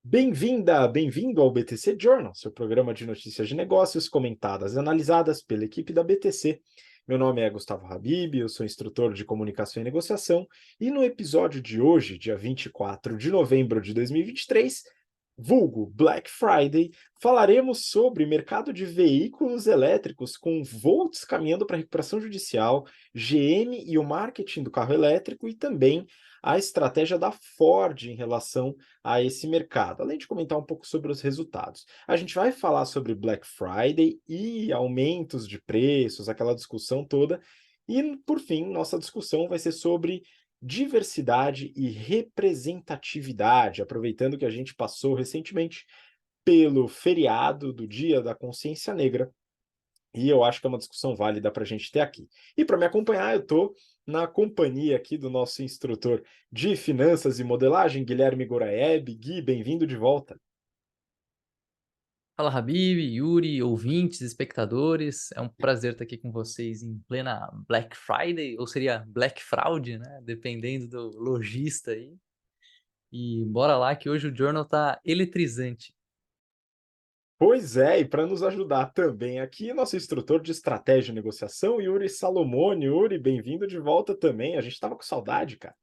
Bem-vinda, bem-vindo ao BTC Journal, seu programa de notícias de negócios comentadas e analisadas pela equipe da BTC. Meu nome é Gustavo Habib, eu sou instrutor de comunicação e negociação, e no episódio de hoje, dia 24 de novembro de 2023, vulgo Black Friday, falaremos sobre mercado de veículos elétricos com Volts caminhando para recuperação judicial, GM e o marketing do carro elétrico e também a estratégia da Ford em relação a esse mercado, além de comentar um pouco sobre os resultados. A gente vai falar sobre Black Friday e aumentos de preços, aquela discussão toda. E, por fim, nossa discussão vai ser sobre diversidade e representatividade, aproveitando que a gente passou recentemente pelo feriado do Dia da Consciência Negra, e eu acho que é uma discussão válida para a gente ter aqui. E para me acompanhar, eu estou na companhia aqui do nosso instrutor de finanças e modelagem, Guilherme Goraeb. Gui, bem-vindo de volta. Fala, Habib, Yuri, ouvintes, espectadores. É um prazer estar aqui com vocês em plena Black Friday, ou seria Black Fraud, né? Dependendo do lojista aí. E bora lá que hoje o Journal tá eletrizante. Pois é, e para nos ajudar também aqui, nosso instrutor de estratégia e negociação, Yuri Salomone. Yuri, bem-vindo de volta também. A gente estava com saudade, cara.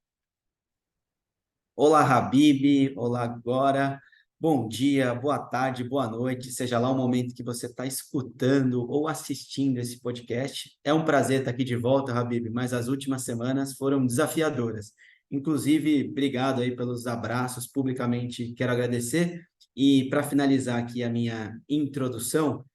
Olá, Habib. Olá, agora. Bom dia, boa tarde, boa noite, seja lá o momento que você está escutando ou assistindo esse podcast. É um prazer estar aqui de volta, Habib, mas as últimas semanas foram desafiadoras. Inclusive, obrigado aí pelos abraços, publicamente quero agradecer. E para finalizar aqui a minha introdução,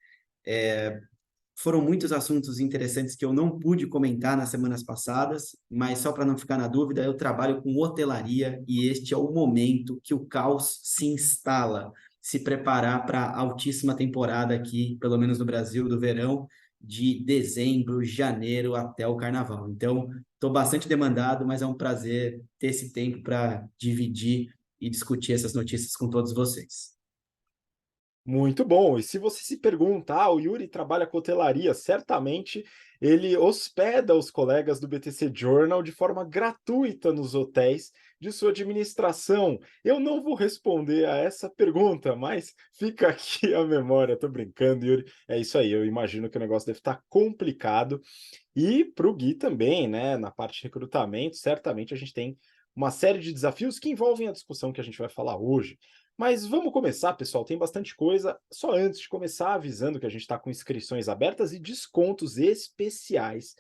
foram muitos assuntos interessantes que eu não pude comentar nas semanas passadas, mas só para não ficar na dúvida, eu trabalho com hotelaria e este é o momento que o caos se instala, se preparar para a altíssima temporada aqui, pelo menos no Brasil, do verão, de dezembro, janeiro até o carnaval. Então, estou bastante demandado, mas é um prazer ter esse tempo para dividir e discutir essas notícias com todos vocês. Muito bom. E se você se pergunta, o Yuri trabalha com hotelaria, certamente ele hospeda os colegas do BTC Journal de forma gratuita nos hotéis de sua administração. Eu não vou responder a essa pergunta, mas fica aqui a memória. Tô brincando, Yuri. É isso aí. Eu imagino que o negócio deve estar complicado. E para o Gui também, né? Na parte de recrutamento, certamente a gente tem uma série de desafios que envolvem a discussão que a gente vai falar hoje. Mas vamos começar, pessoal. Tem bastante coisa. Só antes de começar, avisando que a gente está com inscrições abertas e descontos especiais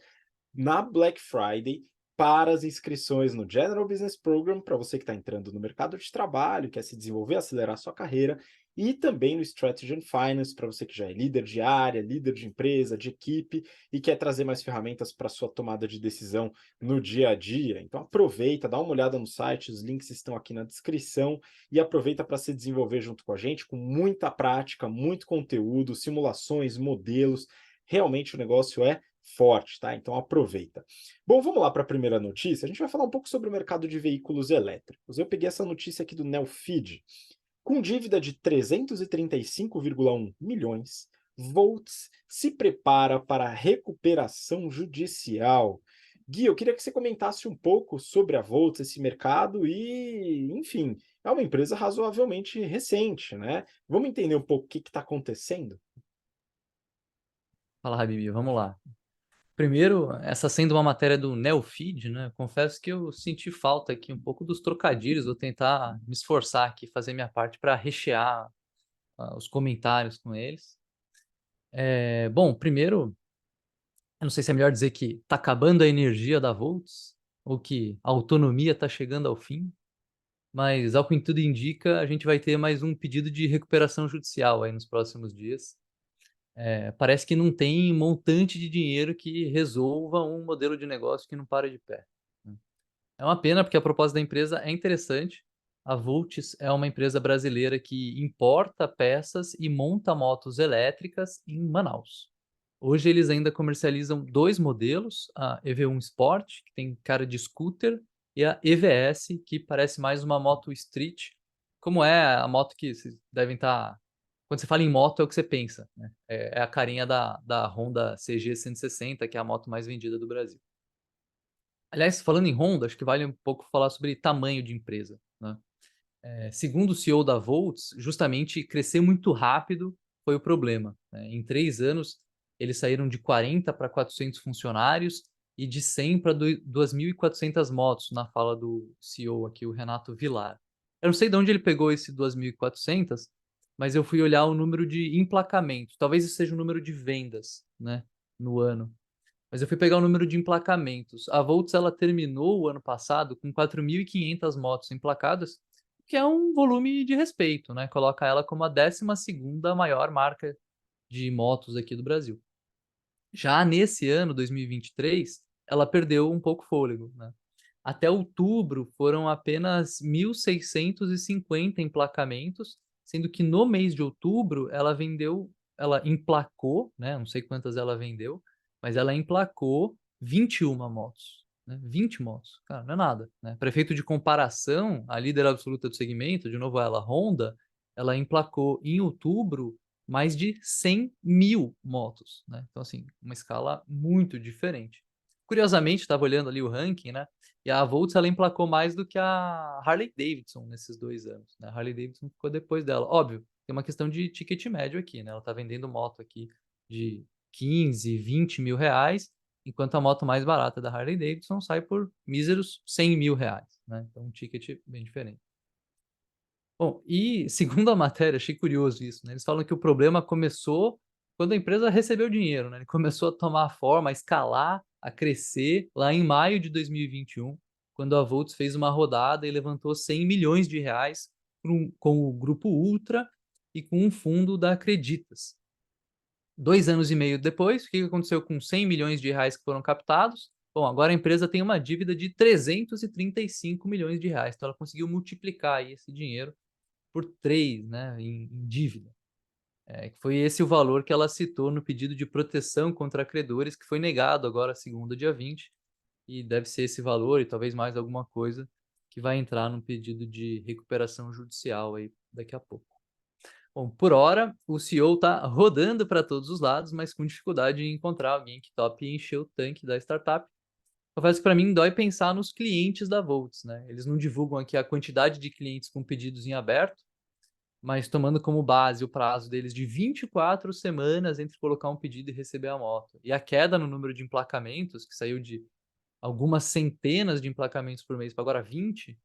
na Black Friday para as inscrições no General Business Program, para você que está entrando no mercado de trabalho, quer se desenvolver, acelerar sua carreira, e também no Strategy and Finance, para você que já é líder de área, líder de empresa, de equipe, e quer trazer mais ferramentas para sua tomada de decisão no dia a dia. Então aproveita, dá uma olhada no site, os links estão aqui na descrição, e aproveita para se desenvolver junto com a gente, com muita prática, muito conteúdo, simulações, modelos. Realmente o negócio é forte, tá? Então aproveita. Bom, vamos lá para a primeira notícia. A gente vai falar um pouco sobre o mercado de veículos elétricos. Eu peguei essa notícia aqui do Neofeed. Com dívida de 335,1 milhões, Volts se prepara para a recuperação judicial. Gui, eu queria que você comentasse um pouco sobre a Volts, esse mercado e, enfim, é uma empresa razoavelmente recente, né? Vamos entender um pouco o que está acontecendo? Fala, Habib, vamos lá. Primeiro, essa sendo uma matéria do Neofeed, né? Confesso que eu senti falta aqui um pouco dos trocadilhos, vou tentar me esforçar aqui, fazer minha parte para rechear os comentários com eles. Bom, primeiro, eu não sei se é melhor dizer que está acabando a energia da Volts ou que a autonomia está chegando ao fim, mas ao que tudo indica, a gente vai ter mais um pedido de recuperação judicial aí nos próximos dias. Parece que não tem montante de dinheiro que resolva um modelo de negócio que não para de pé, né. É uma pena porque a proposta da empresa é interessante. A Volts é uma empresa brasileira que importa peças e monta motos elétricas em Manaus. Hoje eles ainda comercializam 2 modelos, a EV1 Sport, que tem cara de scooter, e a EVS, que parece mais uma moto street, como é a moto que vocês devem estar quando você fala em moto é o que você pensa, né, é a carinha da Honda CG 160, que é a moto mais vendida do Brasil. Aliás, falando em Honda, acho que vale um pouco falar sobre tamanho de empresa, né. Segundo o CEO da Volts, justamente crescer muito rápido foi o problema, né? Em 3 anos, eles saíram de 40 para 400 funcionários e de 100 para 2.400 motos, na fala do CEO aqui, o Renato Vilar. Eu não sei de onde ele pegou esse 2.400, mas eu fui olhar o número de emplacamentos. Talvez isso seja o número de vendas, né, no ano. Mas eu fui pegar o número de emplacamentos. A Volts, ela terminou o ano passado com 4.500 motos emplacadas, que é um volume de respeito, né? Coloca ela como a 12ª maior marca de motos aqui do Brasil. Já nesse ano, 2023, ela perdeu um pouco o fôlego, né? Até outubro foram apenas 1.650 emplacamentos, sendo que no mês de outubro ela emplacou, né? Não sei quantas ela vendeu, mas ela emplacou 21 motos, né? 20 motos, cara, não é nada, né? Para efeito de comparação, a líder absoluta do segmento, de novo ela, Honda, ela emplacou em outubro mais de 100.000 motos, né? Então, assim, uma escala muito diferente. Curiosamente, estava olhando ali o ranking, né? E a Volts, ela emplacou mais do que a Harley Davidson nesses 2 anos, né? A Harley Davidson ficou depois dela. Óbvio, tem uma questão de ticket médio aqui, né? Ela tá vendendo moto aqui de 15, 20 mil reais, enquanto a moto mais barata da Harley Davidson sai por míseros 100 mil reais, né? Então, um ticket bem diferente. Bom, e segundo a matéria, achei curioso isso, né? Eles falam que o problema começou quando a empresa recebeu dinheiro, né? Ele começou a tomar forma, a escalar, a crescer lá em maio de 2021, quando a Volts fez uma rodada e levantou 100 milhões de reais com o Grupo Ultra e com um fundo da Acreditas. 2 anos e meio depois, o que aconteceu com 100 milhões de reais que foram captados? Bom, agora a empresa tem uma dívida de 335 milhões de reais, então ela conseguiu multiplicar aí esse dinheiro por 3, né, em dívida. Que foi esse o valor que ela citou no pedido de proteção contra credores, que foi negado agora, segunda, dia 20, e deve ser esse valor e talvez mais alguma coisa que vai entrar no pedido de recuperação judicial aí daqui a pouco. Bom, por hora, o CEO está rodando para todos os lados, mas com dificuldade em encontrar alguém que tope encher o tanque da startup. Confesso que para mim dói pensar nos clientes da Volts, né? Eles não divulgam aqui a quantidade de clientes com pedidos em aberto, mas tomando como base o prazo deles de 24 semanas entre colocar um pedido e receber a moto. E a queda no número de emplacamentos, que saiu de algumas centenas de emplacamentos por mês para agora 20,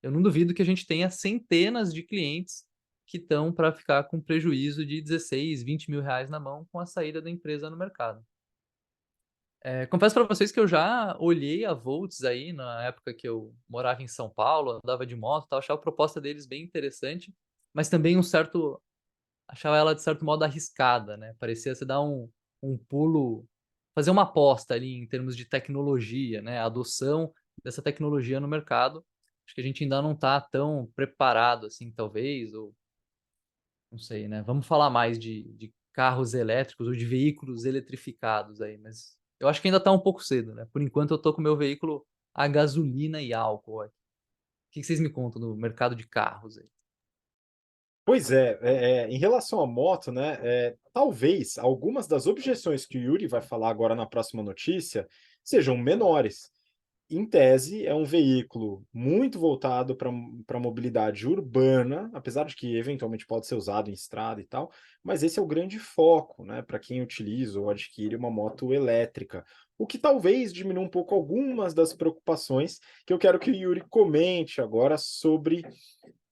eu não duvido que a gente tenha centenas de clientes que estão para ficar com prejuízo de 16, 20 mil reais na mão com a saída da empresa no mercado. Confesso para vocês que eu já olhei a Volts aí na época que eu morava em São Paulo, andava de moto, tal, achava a proposta deles bem interessante, mas também achava ela de certo modo arriscada, né? Parecia se dar um pulo, fazer uma aposta ali em termos de tecnologia, né? A adoção dessa tecnologia no mercado. Acho que a gente ainda não está tão preparado assim, talvez, ou não sei, né? Vamos falar mais de carros elétricos ou de veículos eletrificados aí, mas eu acho que ainda está um pouco cedo, né? Por enquanto eu tô com o meu veículo a gasolina e álcool. Ó. O que vocês me contam do mercado de carros aí? Pois é, em relação à moto, né, talvez algumas das objeções que o Yuri vai falar agora na próxima notícia sejam menores. Em tese, é um veículo muito voltado para mobilidade urbana, apesar de que eventualmente pode ser usado em estrada e tal, mas esse é o grande foco, né, para quem utiliza ou adquire uma moto elétrica. O que talvez diminua um pouco algumas das preocupações que eu quero que o Yuri comente agora sobre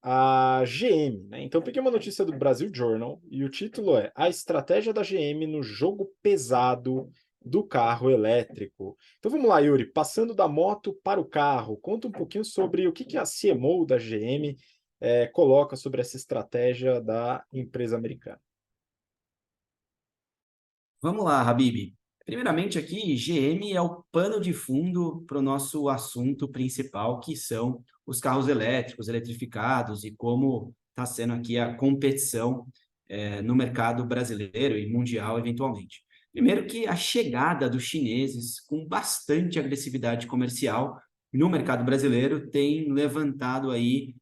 a GM, né? Então, eu peguei uma notícia do Brasil Journal e o título é A Estratégia da GM no Jogo Pesado do Carro Elétrico. Então vamos lá, Yuri, passando da moto para o carro, conta um pouquinho sobre o que a CMO da GM coloca sobre essa estratégia da empresa americana. Vamos lá, Habib. Primeiramente aqui, GM é o pano de fundo para o nosso assunto principal, que são os carros elétricos, eletrificados e como está sendo aqui a competição no mercado brasileiro e mundial, eventualmente. Primeiro que a chegada dos chineses com bastante agressividade comercial no mercado brasileiro tem levantado aí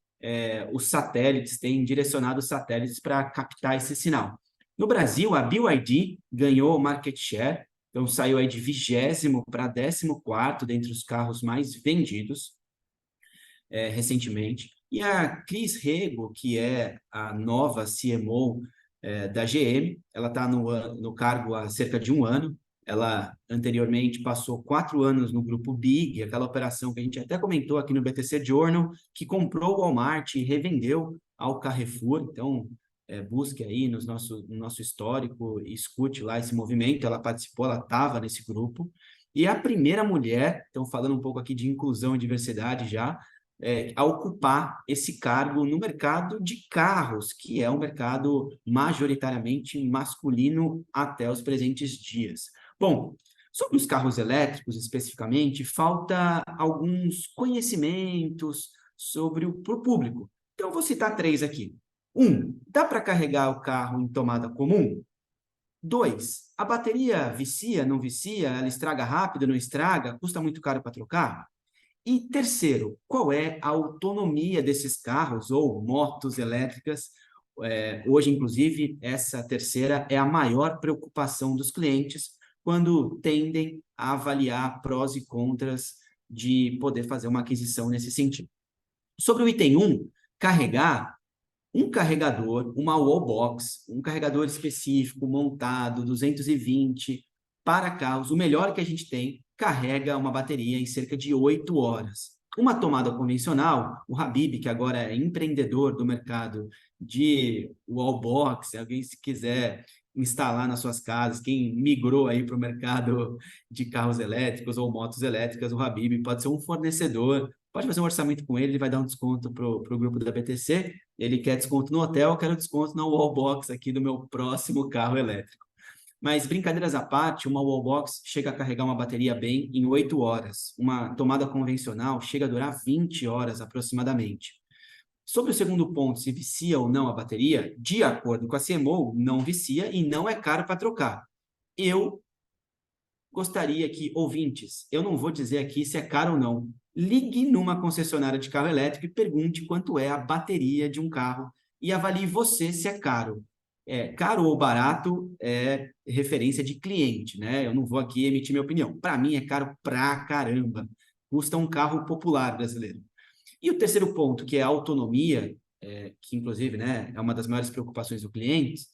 os satélites, tem direcionado os satélites para captar esse sinal. No Brasil, a BYD ganhou market share, então saiu aí de 20º para 14º dentre os carros mais vendidos recentemente. E a Cris Rego, que é a nova CMO da GM, ela está no cargo há cerca de 1 ano. Ela anteriormente passou 4 anos no grupo Big, aquela operação que a gente até comentou aqui no BTC Journal, que comprou o Walmart e revendeu ao Carrefour. Então, busque aí no nosso histórico, escute lá esse movimento. Ela participou, ela estava nesse grupo. E é a primeira mulher, então falando um pouco aqui de inclusão e diversidade já, a ocupar esse cargo no mercado de carros, que é um mercado majoritariamente masculino até os presentes dias. Bom, sobre os carros elétricos especificamente, falta alguns conhecimentos sobre para o público. Então, eu vou citar 3 aqui. 1, dá para carregar o carro em tomada comum? 2, a bateria vicia, não vicia? Ela estraga rápido, não estraga? Custa muito caro para trocar? E terceiro, qual é a autonomia desses carros ou motos elétricas? Hoje, inclusive, essa terceira é a maior preocupação dos clientes quando tendem a avaliar prós e contras de poder fazer uma aquisição nesse sentido. Sobre o item 1, carregar, um carregador, uma wallbox, um carregador específico, montado, 220, para carros, o melhor que a gente tem, carrega uma bateria em cerca de 8 horas. Uma tomada convencional, o Habib, que agora é empreendedor do mercado de wallbox, se alguém se quiser instalar nas suas casas, quem migrou aí para o mercado de carros elétricos ou motos elétricas, o Habib pode ser um fornecedor, pode fazer um orçamento com ele vai dar um desconto para o grupo da BTC. Ele quer desconto no hotel, eu quero desconto na wallbox aqui do meu próximo carro elétrico. Mas, brincadeiras à parte, uma wallbox chega a carregar uma bateria bem em 8 horas. Uma tomada convencional chega a durar 20 horas aproximadamente. Sobre o segundo ponto, se vicia ou não a bateria, de acordo com a CMO, não vicia e não é caro para trocar. Eu gostaria que, ouvintes, eu não vou dizer aqui se é caro ou não, ligue numa concessionária de carro elétrico e pergunte quanto é a bateria de um carro e avalie você se é caro. Caro ou barato é referência de cliente, né? Eu não vou aqui emitir minha opinião. Para mim é caro pra caramba. Custa um carro popular brasileiro. E o terceiro ponto, que é a autonomia, que inclusive, né, é uma das maiores preocupações do cliente,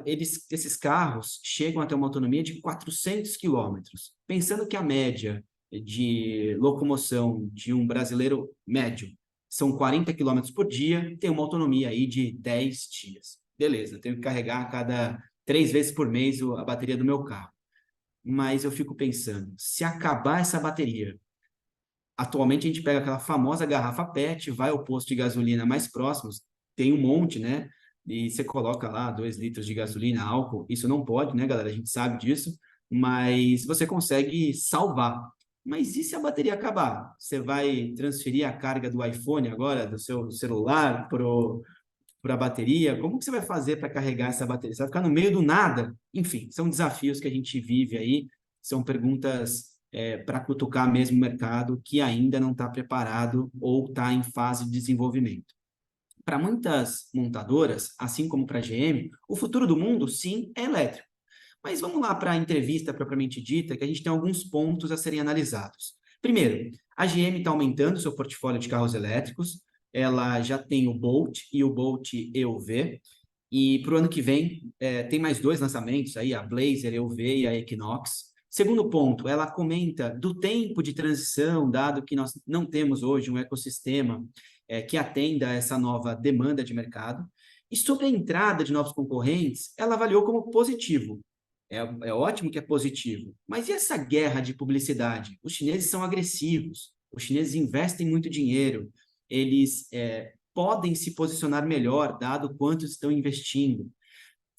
esses carros chegam a ter uma autonomia de 400 quilômetros. Pensando que a média de locomoção de um brasileiro médio são 40 quilômetros por dia, tem uma autonomia aí de 10 dias. Beleza, eu tenho que carregar a cada 3 vezes por mês a bateria do meu carro. Mas eu fico pensando, se acabar essa bateria, atualmente a gente pega aquela famosa garrafa PET, vai ao posto de gasolina mais próximo, tem um monte, né? E você coloca lá 2 litros de gasolina, álcool, isso não pode, né, galera? A gente sabe disso, mas você consegue salvar. Mas e se a bateria acabar? Você vai transferir a carga do iPhone agora, do seu celular, para a bateria? Como que você vai fazer para carregar essa bateria? Você vai ficar no meio do nada? Enfim, são desafios que a gente vive aí, são perguntas para cutucar mesmo o mercado que ainda não está preparado ou está em fase de desenvolvimento. Para muitas montadoras, assim como para a GM, o futuro do mundo, sim, é elétrico. Mas vamos lá para a entrevista propriamente dita, que a gente tem alguns pontos a serem analisados. Primeiro, a GM está aumentando seu portfólio de carros elétricos, ela já tem o Bolt e o Bolt EUV, e para o ano que vem tem mais 2 lançamentos aí, a Blazer EUV e a Equinox. Segundo ponto, ela comenta do tempo de transição, dado que nós não temos hoje um ecossistema que atenda a essa nova demanda de mercado. E sobre a entrada de novos concorrentes, ela avaliou como positivo. É ótimo que é positivo, mas e essa guerra de publicidade? Os chineses são agressivos, os chineses investem muito dinheiro, eles podem se posicionar melhor, dado quanto estão investindo.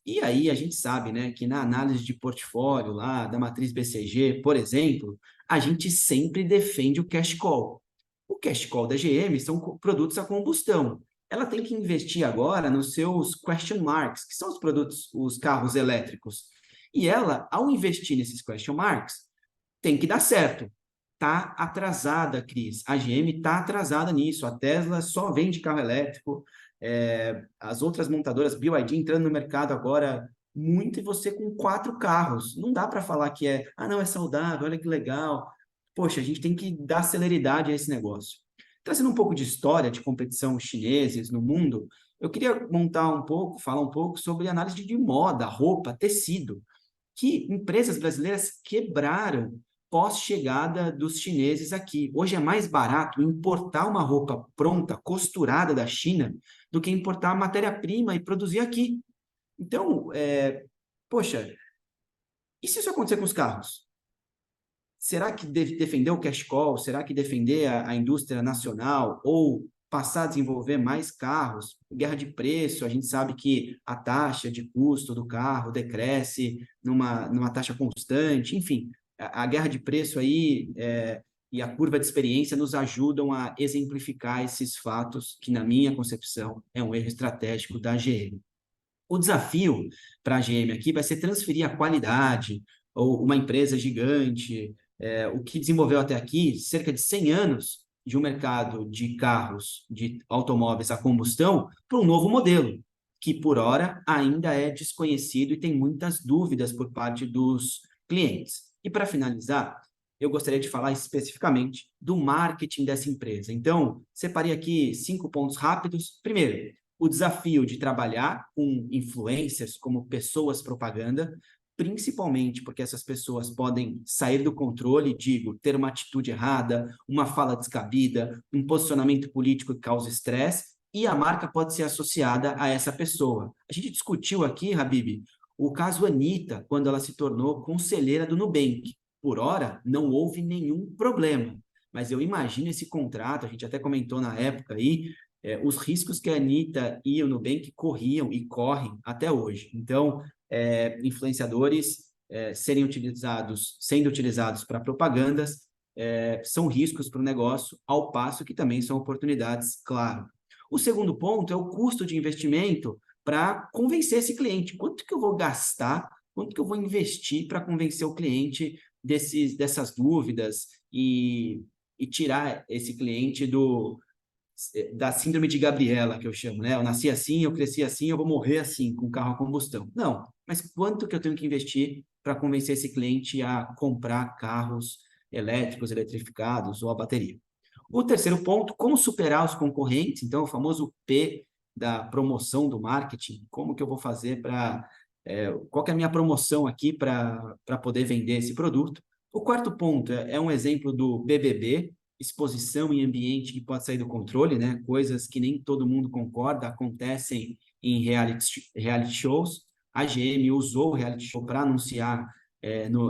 E aí a gente sabe, né, que na análise de portfólio lá da matriz BCG, por exemplo, a gente sempre defende o cash call. O cash call da GM são produtos a combustão. Ela tem que investir agora nos seus question marks, que são os produtos, os carros elétricos. E ela, ao investir nesses question marks, tem que dar certo. Tá atrasada, Cris. A GM tá atrasada nisso. A Tesla só vende carro elétrico. As outras montadoras, BYD entrando no mercado agora muito, e você com 4 carros. Não dá para falar que não, é saudável, olha que legal. Poxa, a gente tem que dar celeridade a esse negócio. Trazendo um pouco de história de competição chineses no mundo, eu queria falar um pouco sobre análise de moda, roupa, tecido, que empresas brasileiras quebraram pós-chegada dos chineses aqui. Hoje é mais barato importar uma roupa pronta, costurada da China, do que importar matéria-prima e produzir aqui. Então, poxa, e se isso acontecer com os carros? Será que defender o cash call, será que defender a indústria nacional ou passar a desenvolver mais carros? Guerra de preço, a gente sabe que a taxa de custo do carro decresce numa taxa constante, enfim, a guerra de preço aí e a curva de experiência nos ajudam a exemplificar esses fatos que, na minha concepção, é um erro estratégico da GM. O desafio para a GM aqui vai ser transferir a qualidade, ou uma empresa gigante, o que desenvolveu até aqui cerca de 100 anos de um mercado de carros, de automóveis a combustão, para um novo modelo, que por hora ainda é desconhecido e tem muitas dúvidas por parte dos clientes. E para finalizar, eu gostaria de falar especificamente do marketing dessa empresa. Então, separei aqui 5 pontos rápidos. Primeiro, o desafio de trabalhar com influencers como pessoas propaganda, principalmente porque essas pessoas podem sair do controle, digo, ter uma atitude errada, uma fala descabida, um posicionamento político que causa estresse, e a marca pode ser associada a essa pessoa. A gente discutiu aqui, Habib, o caso Anitta, quando ela se tornou conselheira do Nubank. Por hora, não houve nenhum problema, mas eu imagino esse contrato, a gente até comentou na época aí, os riscos que a Anitta e o Nubank corriam e correm até hoje. Então, influenciadores sendo utilizados para propagandas, são riscos para o negócio, ao passo que também são oportunidades, claro. O segundo ponto é o custo de investimento para convencer esse cliente. Quanto que eu vou gastar, quanto que eu vou investir para convencer o cliente dessas dúvidas e tirar esse cliente da síndrome de Gabriela, que eu chamo, né? Eu nasci assim, eu cresci assim, eu vou morrer assim, com carro a combustão. Não, mas quanto que eu tenho que investir para convencer esse cliente a comprar carros elétricos, eletrificados ou a bateria? O terceiro ponto, como superar os concorrentes, então o famoso P da promoção do marketing, como que eu vou fazer qual que é a minha promoção aqui para poder vender esse produto? O quarto ponto é um exemplo do BBB, exposição em ambiente que pode sair do controle, né? Coisas que nem todo mundo concorda, acontecem em reality shows. A GM usou o reality show para anunciar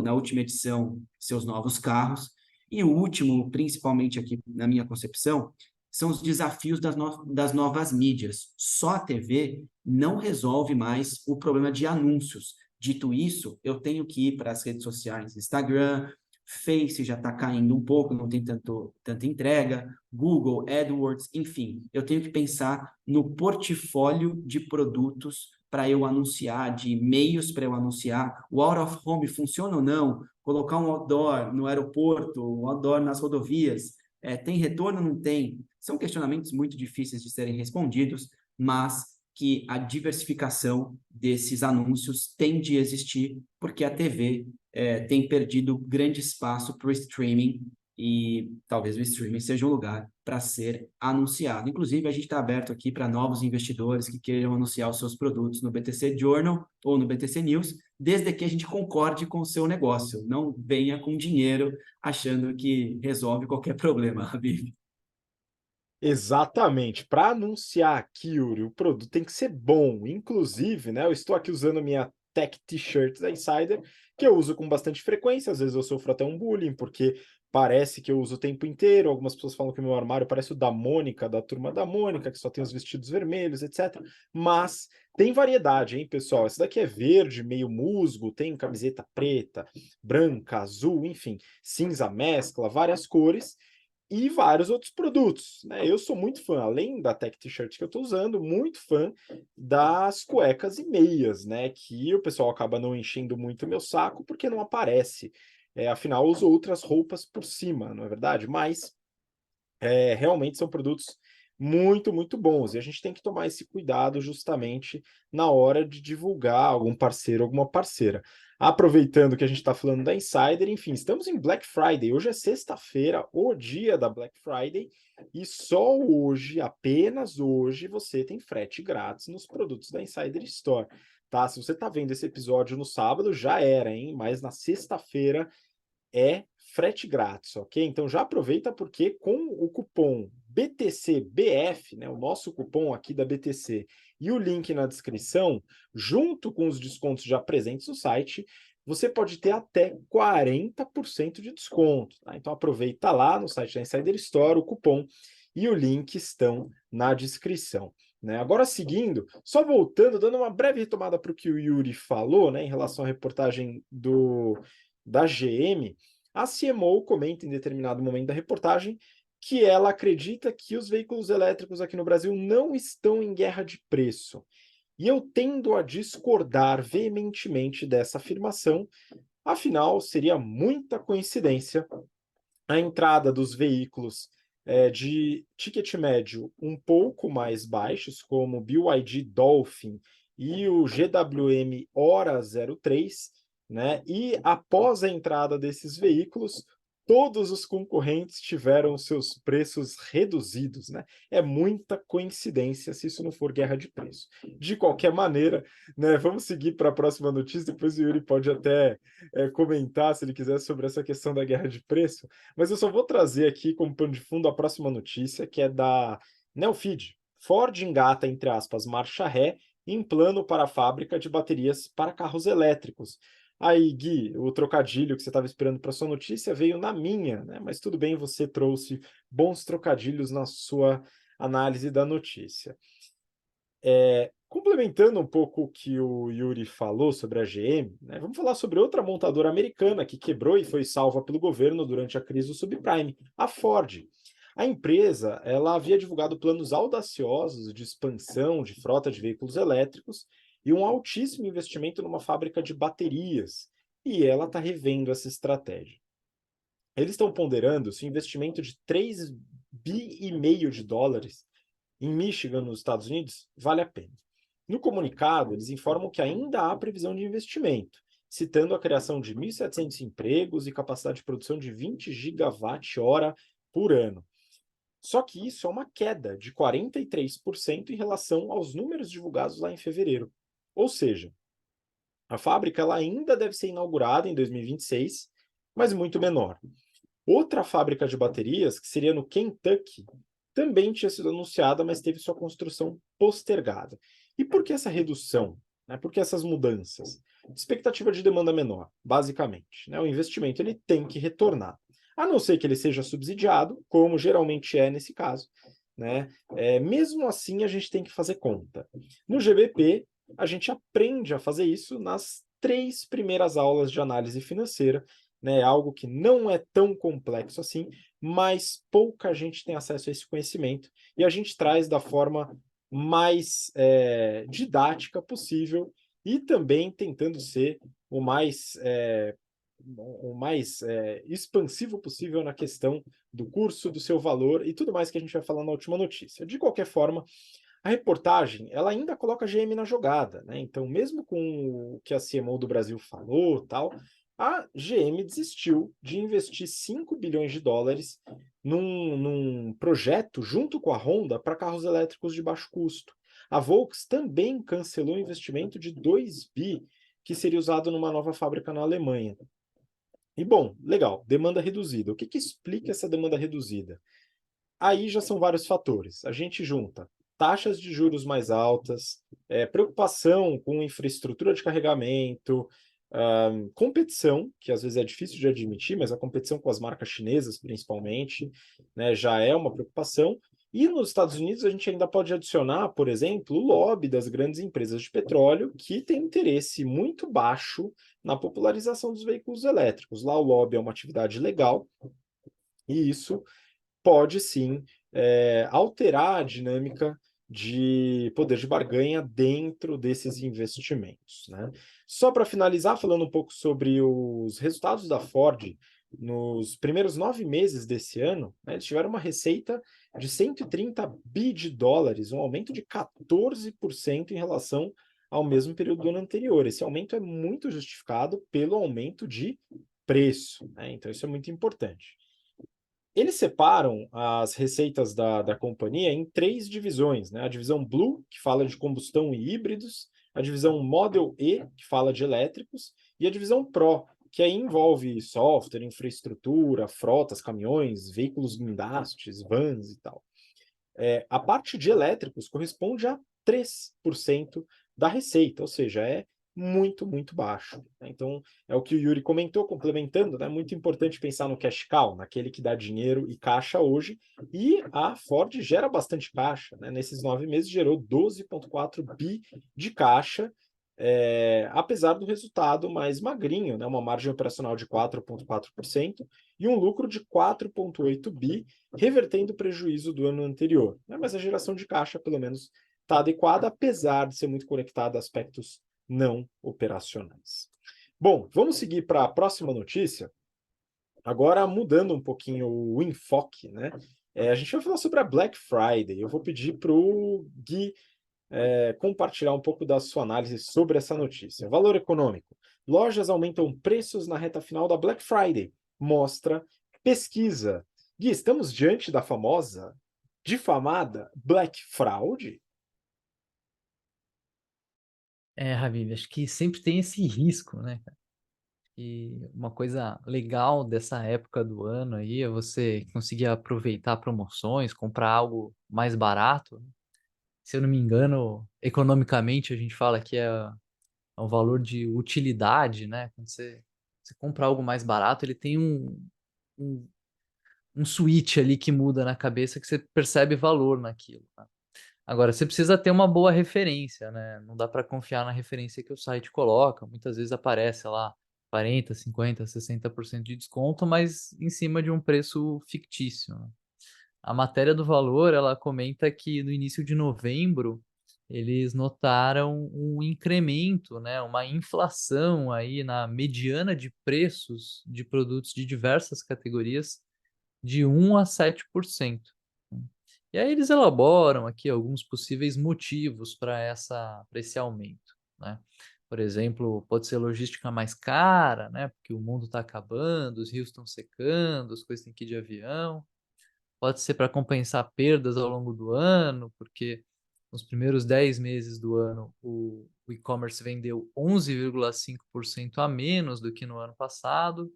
na última edição seus novos carros. E o último, principalmente aqui na minha concepção, são os desafios das novas mídias. Só a TV não resolve mais o problema de anúncios. Dito isso, eu tenho que ir para as redes sociais, Instagram, Face já está caindo um pouco, não tem tanta entrega, Google, AdWords, enfim, eu tenho que pensar no portfólio de produtos para eu anunciar, de meios para eu anunciar, o out of home funciona ou não, colocar um outdoor no aeroporto, um outdoor nas rodovias, tem retorno ou não tem? São questionamentos muito difíceis de serem respondidos, mas que a diversificação desses anúncios tem de existir, porque a TV tem perdido grande espaço para o streaming e talvez o streaming seja um lugar para ser anunciado. Inclusive, a gente está aberto aqui para novos investidores que queiram anunciar os seus produtos no BTC Journal ou no BTC News, desde que a gente concorde com o seu negócio. Não venha com dinheiro achando que resolve qualquer problema, Habib. Exatamente. Para anunciar aqui, Yuri, o produto tem que ser bom. Inclusive, né, eu estou aqui usando a minha Tech T-shirt da Insider, que eu uso com bastante frequência. Às vezes eu sofro até um bullying, porque parece que eu uso o tempo inteiro. Algumas pessoas falam que o meu armário parece o da Mônica, da turma da Mônica, que só tem os vestidos vermelhos, etc. Mas tem variedade, hein, pessoal? Esse daqui é verde, meio musgo, tem camiseta preta, branca, azul, enfim, cinza mescla, várias cores e vários outros produtos, né? Eu sou muito fã, além da Tech T-shirt que eu estou usando, muito fã das cuecas e meias, né? Que o pessoal acaba não enchendo muito o meu saco porque não aparece. Afinal, eu uso outras roupas por cima, não é verdade? Mas realmente são produtos muito, muito bons. E a gente tem que tomar esse cuidado justamente na hora de divulgar algum parceiro, alguma parceira. Aproveitando que a gente está falando da Insider, enfim, estamos em Black Friday. Hoje é sexta-feira, o dia da Black Friday, e só hoje, apenas hoje, você tem frete grátis nos produtos da Insider Store. Tá? Se você está vendo esse episódio no sábado, já era, hein? Mas na sexta-feira é frete grátis, ok? Então já aproveita porque com o cupom BTCBF, né, o nosso cupom aqui da BTC, e o link na descrição, junto com os descontos já presentes no site, você pode ter até 40% de desconto. Tá? Então aproveita lá no site da Insider Store, o cupom e o link estão na descrição. Né? Agora seguindo, só voltando, dando uma breve retomada para o que o Yuri falou, né, em relação à reportagem da GM, a CMO comenta em determinado momento da reportagem que ela acredita que os veículos elétricos aqui no Brasil não estão em guerra de preço. E eu tendo a discordar veementemente dessa afirmação, afinal, seria muita coincidência a entrada dos veículos de ticket médio um pouco mais baixos, como o BYD Dolphin e o GWM Hora 03, né? E após a entrada desses veículos, todos os concorrentes tiveram seus preços reduzidos, né? É muita coincidência se isso não for guerra de preço. De qualquer maneira, né? Vamos seguir para a próxima notícia, depois o Yuri pode até comentar, se ele quiser, sobre essa questão da guerra de preço, mas eu só vou trazer aqui como pano de fundo a próxima notícia, que é da Neofeed. Ford engata, entre aspas, marcha ré em plano para a fábrica de baterias para carros elétricos. Aí, Gui, o trocadilho que você estava esperando para sua notícia veio na minha, né? Mas tudo bem, você trouxe bons trocadilhos na sua análise da notícia. Complementando um pouco o que o Yuri falou sobre a GM, né, vamos falar sobre outra montadora americana que quebrou e foi salva pelo governo durante a crise do subprime, a Ford. A empresa ela havia divulgado planos audaciosos de expansão de frota de veículos elétricos e um altíssimo investimento numa fábrica de baterias, e ela está revendo essa estratégia. Eles estão ponderando se o investimento de 3,5 bi de dólares em Michigan, nos Estados Unidos, vale a pena. No comunicado, eles informam que ainda há previsão de investimento, citando a criação de 1.700 empregos e capacidade de produção de 20 gigawatt-hora por ano. Só que isso é uma queda de 43% em relação aos números divulgados lá em fevereiro. Ou seja, a fábrica ela ainda deve ser inaugurada em 2026, mas muito menor. Outra fábrica de baterias, que seria no Kentucky, também tinha sido anunciada, mas teve sua construção postergada. E por que essa redução? Né? Por que essas mudanças? Expectativa de demanda menor, basicamente. Né? O investimento ele tem que retornar. A não ser que ele seja subsidiado, como geralmente é nesse caso. Né? Mesmo assim, a gente tem que fazer conta. No GBP, a gente aprende a fazer isso nas 3 primeiras aulas de análise financeira, né? Algo que não é tão complexo assim, mas pouca gente tem acesso a esse conhecimento, e a gente traz da forma mais didática possível e também tentando ser o mais expansivo possível na questão do curso, do seu valor e tudo mais que a gente vai falar na última notícia. De qualquer forma, a reportagem ela ainda coloca a GM na jogada, né? Então, mesmo com o que a CMO do Brasil falou, tal, a GM desistiu de investir 5 bilhões de dólares num projeto junto com a Honda para carros elétricos de baixo custo. A Volks também cancelou o investimento de 2 bi que seria usado numa nova fábrica na Alemanha. E bom, legal, demanda reduzida. O que explica essa demanda reduzida? Aí já são vários fatores. A gente junta taxas de juros mais altas, preocupação com infraestrutura de carregamento, competição, que às vezes é difícil de admitir, mas a competição com as marcas chinesas, principalmente, né, já é uma preocupação. E nos Estados Unidos a gente ainda pode adicionar, por exemplo, o lobby das grandes empresas de petróleo, que tem interesse muito baixo na popularização dos veículos elétricos. Lá o lobby é uma atividade legal, e isso pode sim alterar a dinâmica de poder de barganha dentro desses investimentos. Né? Só para finalizar, falando um pouco sobre os resultados da Ford nos primeiros 9 meses desse ano, né, eles tiveram uma receita de 130 bi de dólares, um aumento de 14% em relação ao mesmo período do ano anterior. Esse aumento é muito justificado pelo aumento de preço, né? Então, isso é muito importante. Eles separam as receitas da companhia em 3 divisões, né? A divisão Blue, que fala de combustão e híbridos, a divisão Model E, que fala de elétricos, e a divisão Pro, que aí envolve software, infraestrutura, frotas, caminhões, veículos guindastes, vans e tal. A parte de elétricos corresponde a 3% da receita, ou seja, é muito, muito baixo, né? Então, é o que o Yuri comentou, complementando, né? Muito importante pensar no cash cow, naquele que dá dinheiro e caixa hoje, e a Ford gera bastante caixa, né? Nesses 9 meses gerou 12,4 bi de caixa, apesar do resultado mais magrinho, né? Uma margem operacional de 4,4% e um lucro de 4,8 bi, revertendo o prejuízo do ano anterior, né? Mas a geração de caixa, pelo menos, está adequada, apesar de ser muito conectada a aspectos não operacionais. Bom, vamos seguir para a próxima notícia. Agora, mudando um pouquinho o enfoque, né? A gente vai falar sobre a Black Friday. Eu vou pedir para o Gui compartilhar um pouco da sua análise sobre essa notícia. Valor econômico. Lojas aumentam preços na reta final da Black Friday. Mostra pesquisa. Gui, estamos diante da famosa, difamada Black Fraud? Habib, acho que sempre tem esse risco, né, cara? E uma coisa legal dessa época do ano aí é você conseguir aproveitar promoções, comprar algo mais barato. Se eu não me engano, economicamente a gente fala que é um valor de utilidade, né? Quando você compra algo mais barato, ele tem um, um switch ali que muda na cabeça que você percebe valor naquilo, tá? Agora, você precisa ter uma boa referência, né? Não dá para confiar na referência que o site coloca. Muitas vezes aparece lá 40, 50, 60% de desconto, mas em cima de um preço fictício, né? A matéria do Valor, ela comenta que no início de novembro eles notaram um incremento, né, uma inflação aí na mediana de preços de produtos de diversas categorias de 1 a 7%. E aí eles elaboram aqui alguns possíveis motivos para esse aumento, né? Por exemplo, pode ser logística mais cara, né? Porque o mundo está acabando, os rios estão secando, as coisas têm que ir de avião. Pode ser para compensar perdas ao longo do ano, porque nos primeiros 10 meses do ano o e-commerce vendeu 11,5% a menos do que no ano passado.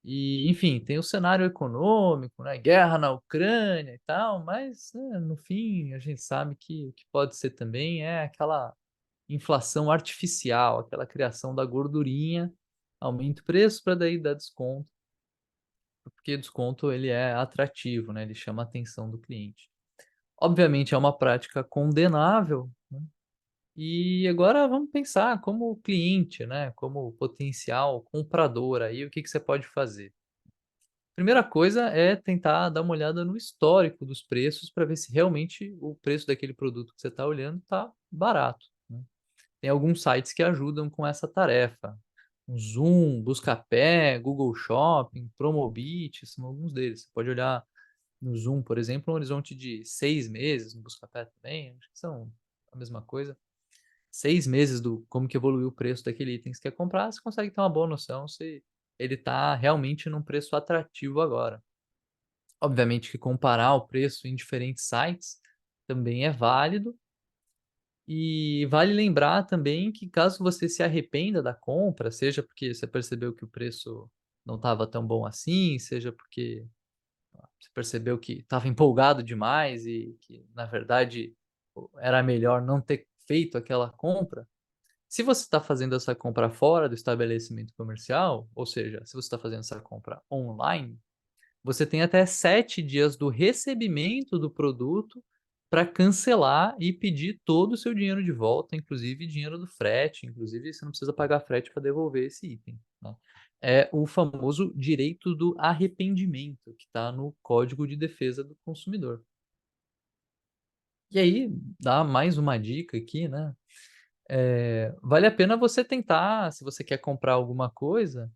E, enfim, tem o cenário econômico, né? Guerra na Ucrânia e tal, mas né, no fim a gente sabe que o que pode ser também é aquela inflação artificial, aquela criação da gordurinha, aumenta o preço para daí dar desconto, porque desconto ele é atrativo, né? Ele chama a atenção do cliente. Obviamente é uma prática condenável, né? E agora vamos pensar como cliente, né? Como potencial comprador aí, o que que você pode fazer? Primeira coisa é tentar dar uma olhada no histórico dos preços para ver se realmente o preço daquele produto que você está olhando está barato, né? Tem alguns sites que ajudam com essa tarefa. O Zoom, Buscapé, Google Shopping, Promobit, são alguns deles. Você pode olhar no Zoom, por exemplo, um horizonte de 6 meses, no Buscapé também, acho que são a mesma coisa. 6 meses do como que evoluiu o preço daquele item que você quer comprar, você consegue ter uma boa noção se ele está realmente num preço atrativo agora. Obviamente que comparar o preço em diferentes sites também é válido. E vale lembrar também que caso você se arrependa da compra, seja porque você percebeu que o preço não estava tão bom assim, seja porque você percebeu que estava empolgado demais e que, na verdade, era melhor não ter feito aquela compra. Se você está fazendo essa compra fora do estabelecimento comercial, ou seja, se você está fazendo essa compra online, você tem até 7 dias do recebimento do produto para cancelar e pedir todo o seu dinheiro de volta, inclusive dinheiro do frete, inclusive você não precisa pagar frete para devolver esse item, né? É o famoso direito do arrependimento, que está no Código de Defesa do Consumidor. E aí, dá mais uma dica aqui, né? Vale a pena você tentar, se você quer comprar alguma coisa,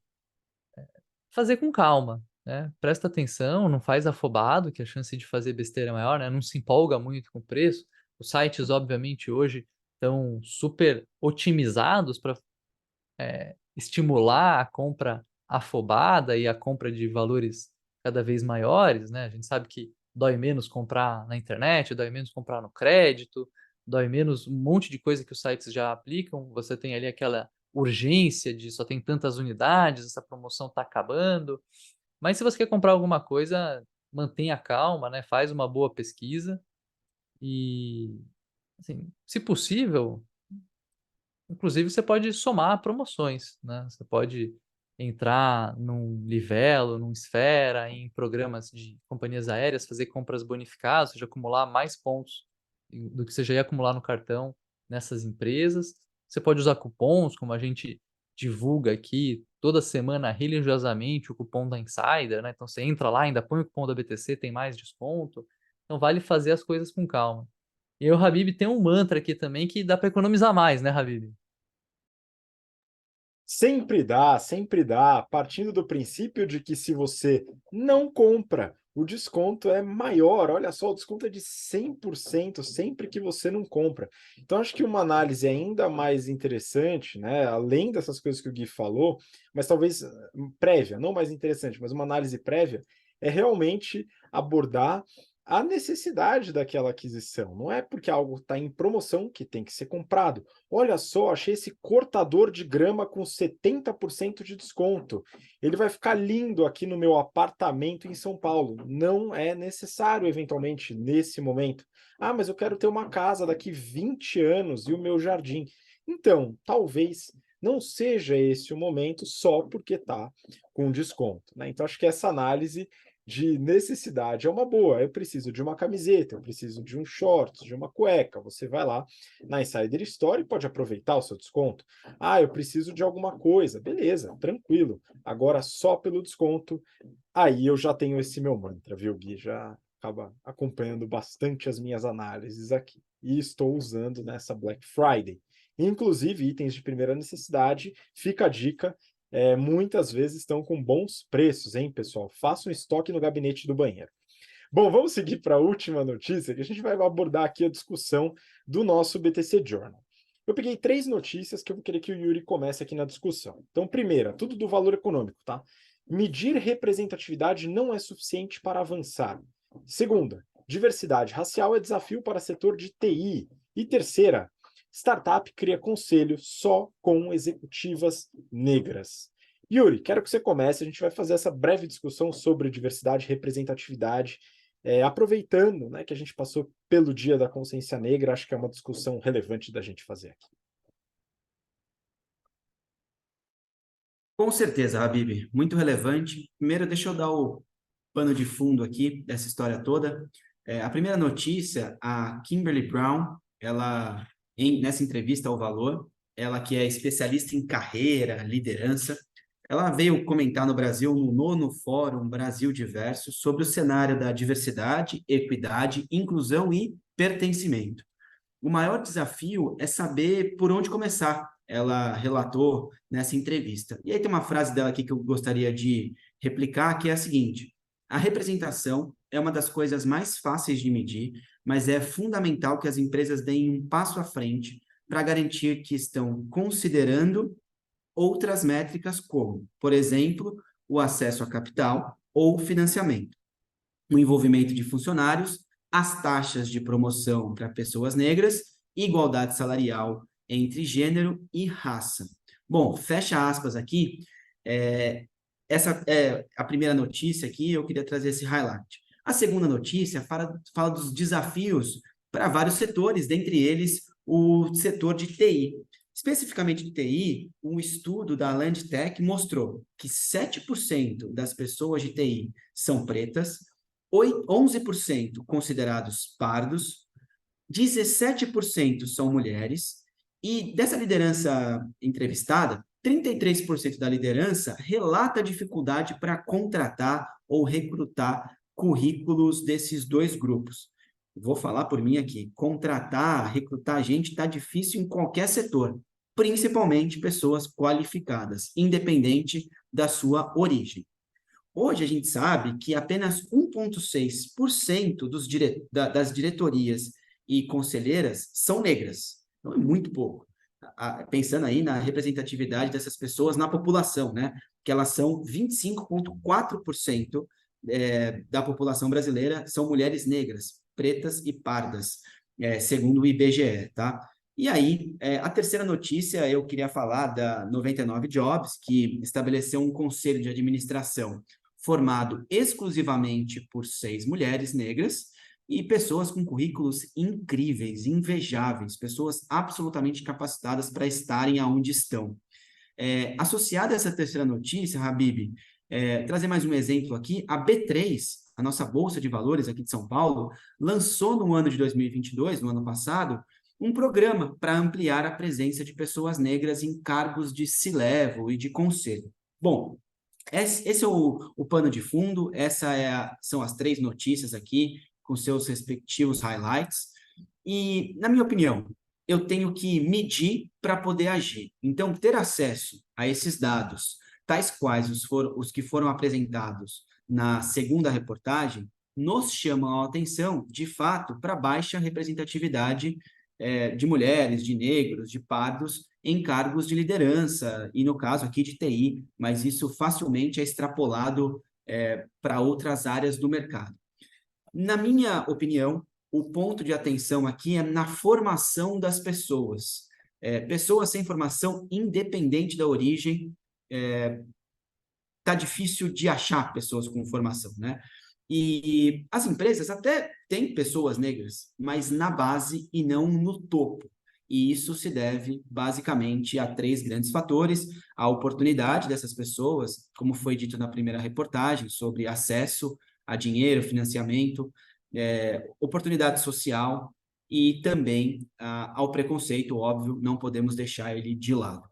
fazer com calma, né? Presta atenção, não faz afobado, que a chance de fazer besteira é maior, né? Não se empolga muito com o preço. Os sites, obviamente, hoje estão super otimizados para estimular a compra afobada e a compra de valores cada vez maiores, né? A gente sabe que dói menos comprar na internet, dói menos comprar no crédito, dói menos um monte de coisa que os sites já aplicam. Você tem ali aquela urgência de só tem tantas unidades, essa promoção está acabando. Mas se você quer comprar alguma coisa, mantenha calma, né? Faz uma boa pesquisa e, assim, se possível, inclusive você pode somar promoções, né? Você pode entrar num Livelo, num Esfera, em programas de companhias aéreas, fazer compras bonificadas, ou seja, acumular mais pontos do que você já ia acumular no cartão nessas empresas. Você pode usar cupons, como a gente divulga aqui toda semana religiosamente o cupom da Insider, né? Então você entra lá, ainda põe o cupom da BTC, tem mais desconto. Então vale fazer as coisas com calma. E aí o Habib tem um mantra aqui também que dá para economizar mais, né, Habib? Sempre dá, partindo do princípio de que se você não compra, o desconto é maior. Olha só, o desconto é de 100% sempre que você não compra. Então, acho que uma análise ainda mais interessante, né, além dessas coisas que o Gui falou, mas talvez prévia, não mais interessante, mas uma análise prévia, é realmente abordar a necessidade daquela aquisição. Não é porque algo está em promoção que tem que ser comprado. Olha só, achei esse cortador de grama com 70% de desconto. Ele vai ficar lindo aqui no meu apartamento em São Paulo. Não é necessário, eventualmente, nesse momento. Ah, mas eu quero ter uma casa daqui 20 anos e o meu jardim. Então, talvez não seja esse o momento só porque está com desconto, né? Então, acho que essa análise de necessidade é uma boa. Eu preciso de uma camiseta, eu preciso de um shorts, de uma cueca. Você vai lá na Insider Store e pode aproveitar o seu desconto. Ah, eu preciso de alguma coisa. Beleza, tranquilo. Agora só pelo desconto, aí eu já tenho esse meu mantra, viu, Gui? Já acaba acompanhando bastante as minhas análises aqui. E estou usando nessa Black Friday. Inclusive, itens de primeira necessidade, fica a dica, muitas vezes estão com bons preços, hein, pessoal? Faça um estoque no gabinete do banheiro. Bom, vamos seguir para a última notícia, que a gente vai abordar aqui a discussão do nosso BTC Journal. Eu peguei 3 notícias que eu vou querer que o Yuri comece aqui na discussão. Então, primeira, tudo do valor econômico, tá? Medir representatividade não é suficiente para avançar. Segunda, diversidade racial é desafio para setor de TI. E terceira, startup cria conselho só com executivas negras. Yuri, quero que você comece, a gente vai fazer essa breve discussão sobre diversidade e representatividade, aproveitando, né, que a gente passou pelo Dia da Consciência Negra, acho que é uma discussão relevante da gente fazer aqui. Com certeza, Habib, muito relevante. Primeiro, deixa eu dar o pano de fundo aqui dessa história toda. A primeira notícia, a Kimberly Brown, ela, nessa entrevista ao Valor, ela que é especialista em carreira, liderança, ela veio comentar no Brasil, no 9º Fórum Brasil Diverso, sobre o cenário da diversidade, equidade, inclusão e pertencimento. O maior desafio é saber por onde começar, ela relatou nessa entrevista. E aí tem uma frase dela aqui que eu gostaria de replicar, que é a seguinte: a representação é uma das coisas mais fáceis de medir, mas é fundamental que as empresas deem um passo à frente para garantir que estão considerando outras métricas como, por exemplo, o acesso a capital ou financiamento, o envolvimento de funcionários, as taxas de promoção para pessoas negras, igualdade salarial entre gênero e raça. Bom, fecha aspas aqui. Essa é a primeira notícia aqui, eu queria trazer esse highlight. A segunda notícia fala dos desafios para vários setores, dentre eles o setor de TI. Especificamente de TI, um estudo da Landtech mostrou que 7% das pessoas de TI são pretas, 11% considerados pardos, 17% são mulheres, e dessa liderança entrevistada, 33% da liderança relata dificuldade para contratar ou recrutar currículos desses dois grupos. Vou falar por mim aqui, contratar, recrutar gente está difícil em qualquer setor, principalmente pessoas qualificadas, independente da sua origem. Hoje a gente sabe que apenas 1,6% das diretorias e conselheiras são negras. Então é muito pouco. Pensando aí na representatividade dessas pessoas na população, né? Que elas são 25,4% da população brasileira são mulheres negras, pretas e pardas, segundo o IBGE, tá? E aí, a terceira notícia, eu queria falar da 99 Jobs, que estabeleceu um conselho de administração formado exclusivamente por 6 mulheres negras e pessoas com currículos incríveis, invejáveis, pessoas absolutamente capacitadas para estarem aonde estão. Associada a essa terceira notícia, Habib, trazer mais um exemplo aqui, a B3, a nossa Bolsa de Valores aqui de São Paulo, lançou no ano de 2022, no ano passado, um programa para ampliar a presença de pessoas negras em cargos de C-level e de conselho. Bom, esse é o pano de fundo, são as 3 notícias aqui, com seus respectivos highlights. E, na minha opinião, eu tenho que medir para poder agir. Então, ter acesso a esses dados, tais quais os que foram apresentados na segunda reportagem, nos chamam a atenção, de fato, para a baixa representatividade de mulheres, de negros, de pardos em cargos de liderança, e no caso aqui de TI, mas isso facilmente é extrapolado para outras áreas do mercado. Na minha opinião, o ponto de atenção aqui é na formação das pessoas. Pessoas sem formação, independente da origem, tá difícil de achar pessoas com formação, né? E as empresas até têm pessoas negras, mas na base e não no topo. E isso se deve basicamente a 3 grandes fatores: a oportunidade dessas pessoas, como foi dito na primeira reportagem, sobre acesso a dinheiro, financiamento, oportunidade social e também ao preconceito, óbvio, não podemos deixar ele de lado.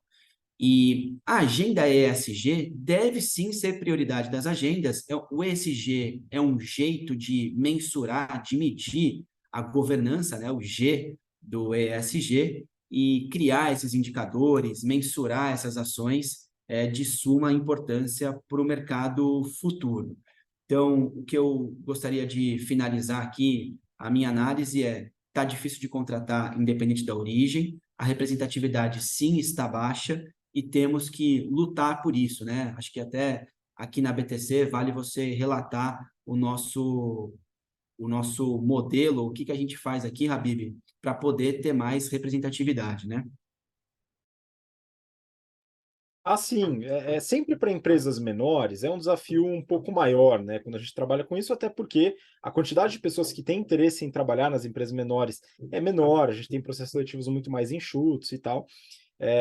E a agenda ESG deve sim ser prioridade das agendas. O ESG é um jeito de mensurar, de medir a governança, né, o G do ESG, e criar esses indicadores, mensurar essas ações de suma importância para o mercado futuro. Então, o que eu gostaria de finalizar aqui, a minha análise está difícil de contratar independente da origem, a representatividade sim está baixa, e temos que lutar por isso, né? Acho que até aqui na BTC vale você relatar o nosso modelo, o que a gente faz aqui, Habib, para poder ter mais representatividade, né? Assim, sempre para empresas menores é um desafio um pouco maior, né? Quando a gente trabalha com isso, até porque a quantidade de pessoas que têm interesse em trabalhar nas empresas menores é menor, a gente tem processos seletivos muito mais enxutos e tal.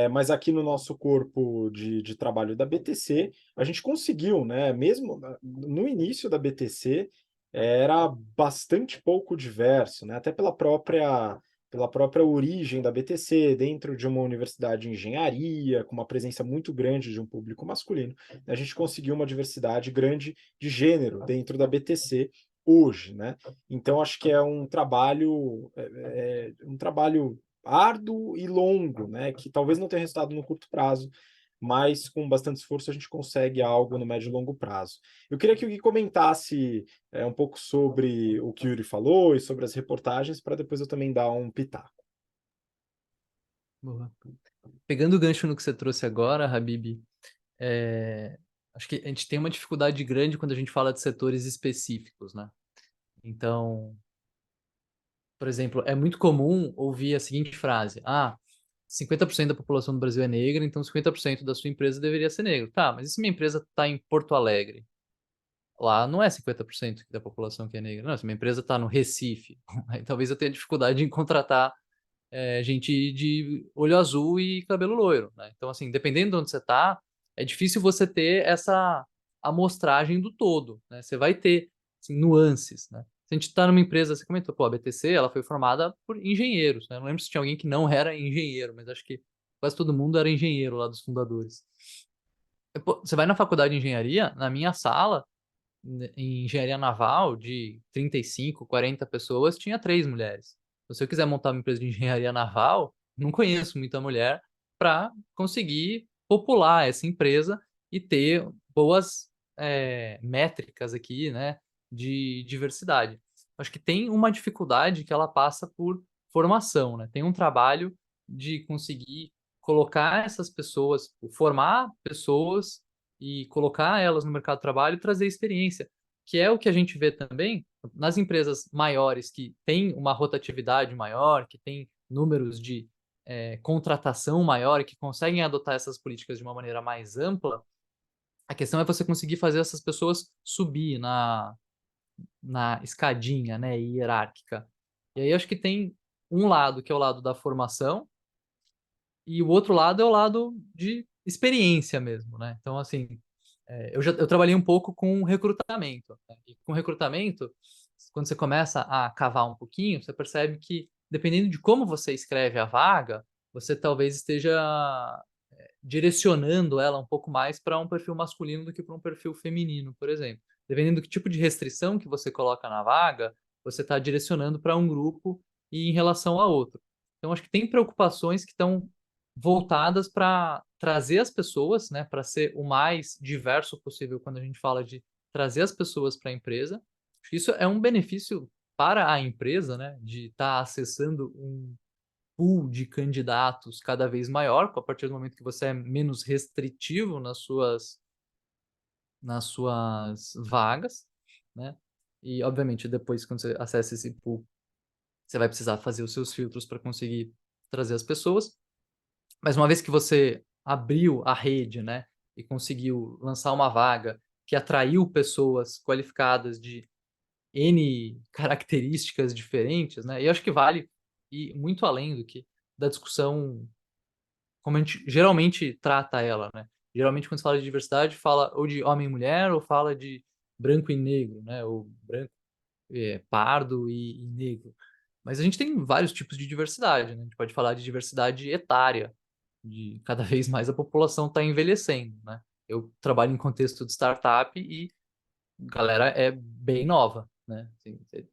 Mas aqui no nosso corpo de trabalho da BTC, a gente conseguiu, né? Mesmo no início da BTC, era bastante pouco diverso, né? Até pela própria origem da BTC, dentro de uma universidade de engenharia, com uma presença muito grande de um público masculino, a gente conseguiu uma diversidade grande de gênero dentro da BTC hoje, né? Então acho que é um trabalho árduo e longo, né? Que talvez não tenha resultado no curto prazo, mas com bastante esforço a gente consegue algo no médio e longo prazo. Eu queria que o Gui comentasse um pouco sobre o que o Yuri falou e sobre as reportagens, para depois eu também dar um pitaco. Boa. Pegando o gancho no que você trouxe agora, Habib, acho que a gente tem uma dificuldade grande quando a gente fala de setores específicos, né? Então, por exemplo, é muito comum ouvir a seguinte frase: 50% da população do Brasil é negra, então 50% da sua empresa deveria ser negra. Tá, mas e se minha empresa está em Porto Alegre? Lá não é 50% da população que é negra. Não, se minha empresa está no Recife, aí talvez eu tenha dificuldade em contratar gente de olho azul e cabelo loiro, né? Então, assim, dependendo de onde você está, é difícil você ter essa amostragem do todo, né? Você vai ter assim, nuances, né? Se a gente está numa empresa, você comentou, pô, a BTC, ela foi formada por engenheiros, né? Eu não lembro se tinha alguém que não era engenheiro, mas acho que quase todo mundo era engenheiro lá dos fundadores. Pô, você vai na faculdade de engenharia, na minha sala, em engenharia naval, de 35, 40 pessoas, tinha 3 mulheres. Se eu quiser montar uma empresa de engenharia naval, não conheço muita mulher para conseguir popular essa empresa e ter boas métricas aqui, né, de diversidade. Acho que tem uma dificuldade que ela passa por formação, né? Tem um trabalho de conseguir colocar essas pessoas, formar pessoas e colocar elas no mercado de trabalho e trazer experiência, que é o que a gente vê também nas empresas maiores que têm uma rotatividade maior, que têm números de contratação maior e que conseguem adotar essas políticas de uma maneira mais ampla. A questão é você conseguir fazer essas pessoas subir na escadinha, né, hierárquica. E aí acho que tem um lado que é o lado da formação e o outro lado é o lado de experiência mesmo, né? Então, assim, eu trabalhei um pouco com recrutamento, né? E com recrutamento, quando você começa a cavar um pouquinho, você percebe que, dependendo de como você escreve a vaga, você talvez esteja direcionando ela um pouco mais para um perfil masculino do que para um perfil feminino, por exemplo. Dependendo do que tipo de restrição que você coloca na vaga, você está direcionando para um grupo e em relação a outro. Então, acho que tem preocupações que estão voltadas para trazer as pessoas, né, para ser o mais diverso possível quando a gente fala de trazer as pessoas para a empresa. Acho que isso é um benefício para a empresa, né, de estar acessando um pool de candidatos cada vez maior, a partir do momento que você é menos restritivo nas suas vagas, né? E, obviamente, depois, quando você acessa esse pool, você vai precisar fazer os seus filtros para conseguir trazer as pessoas. Mas uma vez que você abriu a rede, né, e conseguiu lançar uma vaga que atraiu pessoas qualificadas de N características diferentes, né? E eu acho que vale ir muito além do que da discussão como a gente geralmente trata ela, né? Geralmente, quando se fala de diversidade, fala ou de homem e mulher, ou fala de branco e negro, né? Ou branco, pardo e negro. Mas a gente tem vários tipos de diversidade, né? A gente pode falar de diversidade etária, de cada vez mais a população está envelhecendo, né? Eu trabalho em contexto de startup e a galera é bem nova, né? Assim, você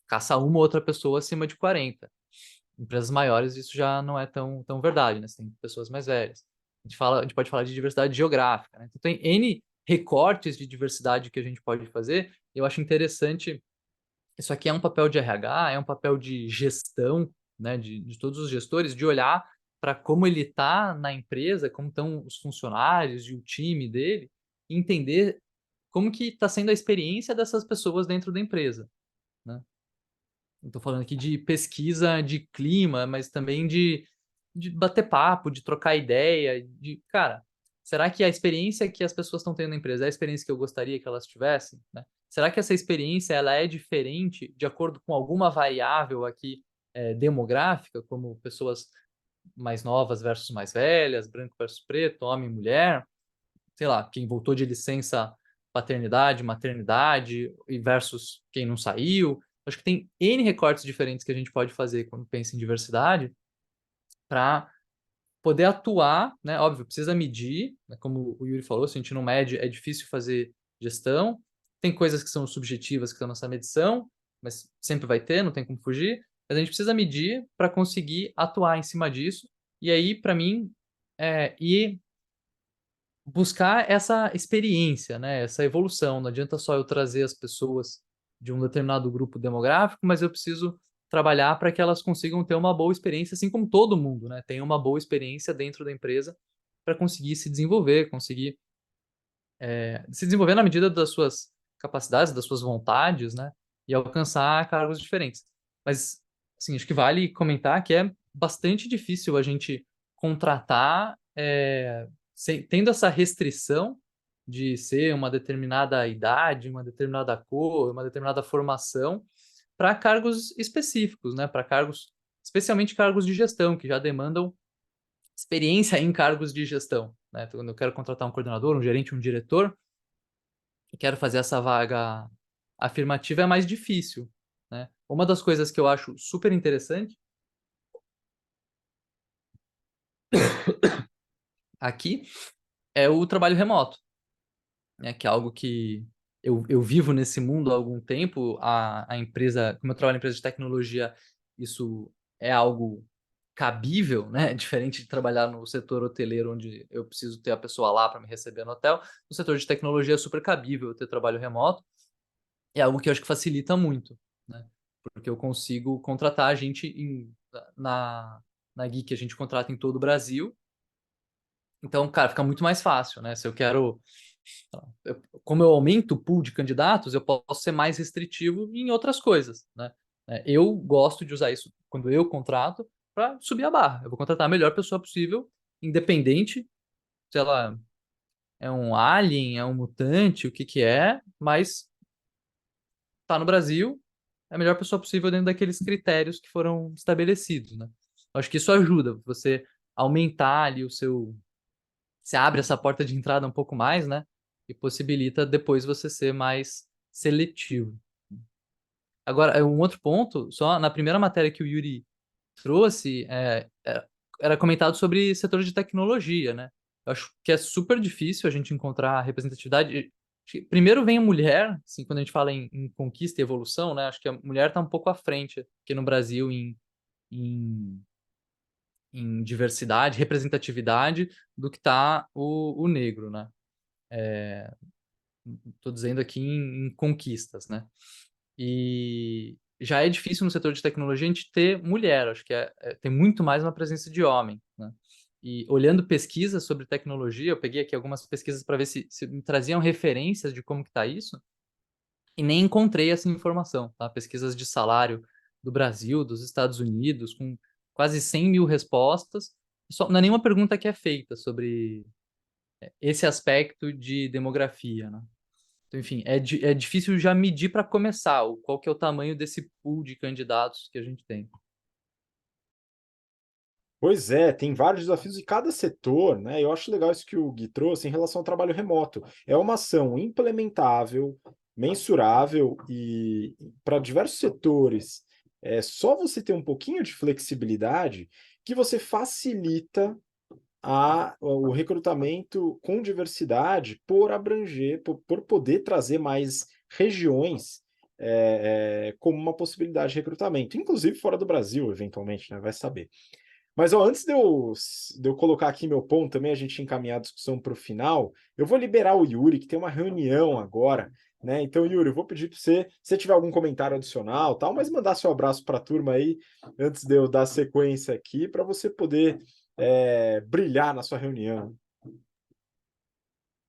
caça uma ou outra pessoa acima de 40. Empresas maiores isso já não é tão verdade, né? Você tem pessoas mais velhas. A gente pode falar de diversidade geográfica, né? Então tem N recortes de diversidade que a gente pode fazer. Eu acho interessante, isso aqui é um papel de RH, é um papel de gestão, né? De todos os gestores, de olhar para como ele está na empresa, como estão os funcionários e o time dele, e entender como que está sendo a experiência dessas pessoas dentro da empresa, né? Estou falando aqui de pesquisa de clima, mas também de bater papo, de trocar ideia, de, cara, será que a experiência que as pessoas estão tendo na empresa é a experiência que eu gostaria que elas tivessem, né? Será que essa experiência ela é diferente de acordo com alguma variável aqui demográfica, como pessoas mais novas versus mais velhas, branco versus preto, homem e mulher, sei lá, quem voltou de licença paternidade, maternidade e versus quem não saiu. Acho que tem N recortes diferentes que a gente pode fazer quando pensa em diversidade para poder atuar, né? Óbvio, precisa medir, né? Como o Yuri falou, se a gente não mede, é difícil fazer gestão. Tem coisas que são subjetivas que estão nessa medição, mas sempre vai ter, não tem como fugir. Mas a gente precisa medir para conseguir atuar em cima disso. E aí, para mim, ir buscar essa experiência, né? Essa evolução. Não adianta só eu trazer as pessoas de um determinado grupo demográfico, mas eu preciso trabalhar para que elas consigam ter uma boa experiência, assim como todo mundo, né? Tem uma boa experiência dentro da empresa para conseguir se desenvolver, conseguir se desenvolver na medida das suas capacidades, das suas vontades, né? E alcançar cargos diferentes. Mas, assim, acho que vale comentar que é bastante difícil a gente contratar tendo essa restrição de ser uma determinada idade, uma determinada cor, uma determinada formação para cargos específicos, né? Para cargos, especialmente cargos de gestão, que já demandam experiência em cargos de gestão, né? Então, quando eu quero contratar um coordenador, um gerente, um diretor, e quero fazer essa vaga afirmativa, é mais difícil, né? Uma das coisas que eu acho super interessante aqui é o trabalho remoto, né? Que é algo que eu vivo nesse mundo há algum tempo. A empresa, como eu trabalho em empresa de tecnologia, isso é algo cabível, né? Diferente de trabalhar no setor hoteleiro, onde eu preciso ter a pessoa lá para me receber no hotel. No setor de tecnologia é super cabível eu ter trabalho remoto. É algo que eu acho que facilita muito, né? Porque eu consigo contratar a gente na Geek, a gente contrata em todo o Brasil. Então, cara, fica muito mais fácil, né? Se eu quero. Como eu aumento o pool de candidatos, eu posso ser mais restritivo em outras coisas, né? Eu gosto de usar isso quando eu contrato para subir a barra. Eu vou contratar a melhor pessoa possível, independente, sei lá, é um alien, é um mutante, o que que é, mas tá no Brasil, é a melhor pessoa possível dentro daqueles critérios que foram estabelecidos, né? Eu acho que isso ajuda você aumentar ali o seu. Você abre essa porta de entrada um pouco mais, né? E possibilita depois você ser mais seletivo. Agora, um outro ponto, só na primeira matéria que o Yuri trouxe, era comentado sobre setor de tecnologia, né? Eu acho que é super difícil a gente encontrar representatividade. Primeiro vem a mulher, assim, quando a gente fala em conquista e evolução, né? Acho que a mulher está um pouco à frente aqui no Brasil em, em diversidade, representatividade, do que está o negro, né? Estou dizendo aqui em conquistas, né? E já é difícil no setor de tecnologia a gente ter mulher, acho que tem muito mais uma presença de homem, né? E olhando pesquisas sobre tecnologia, eu peguei aqui algumas pesquisas para ver se me traziam referências de como que está isso, e nem encontrei essa informação, tá? Pesquisas de salário do Brasil, dos Estados Unidos, com quase 100 mil respostas, não é nenhuma pergunta que é feita sobre esse aspecto de demografia, né? Então, enfim, é difícil já medir para começar qual que é o tamanho desse pool de candidatos que a gente tem. Pois é, tem vários desafios e cada setor, né? Eu acho legal isso que o Gui trouxe em relação ao trabalho remoto. É uma ação implementável, mensurável e para diversos setores. É só você ter um pouquinho de flexibilidade que você facilita o recrutamento com diversidade por abranger, por poder trazer mais regiões como uma possibilidade de recrutamento, inclusive fora do Brasil, eventualmente, né? Vai saber. Mas ó, antes de eu colocar aqui meu ponto também, a gente encaminhar a discussão para o final, eu vou liberar o Yuri, que tem uma reunião agora, né? Então, Yuri, eu vou pedir para você, se você tiver algum comentário adicional, tal, mas mandar seu abraço para a turma aí, antes de eu dar sequência aqui, para você poder brilhar na sua reunião.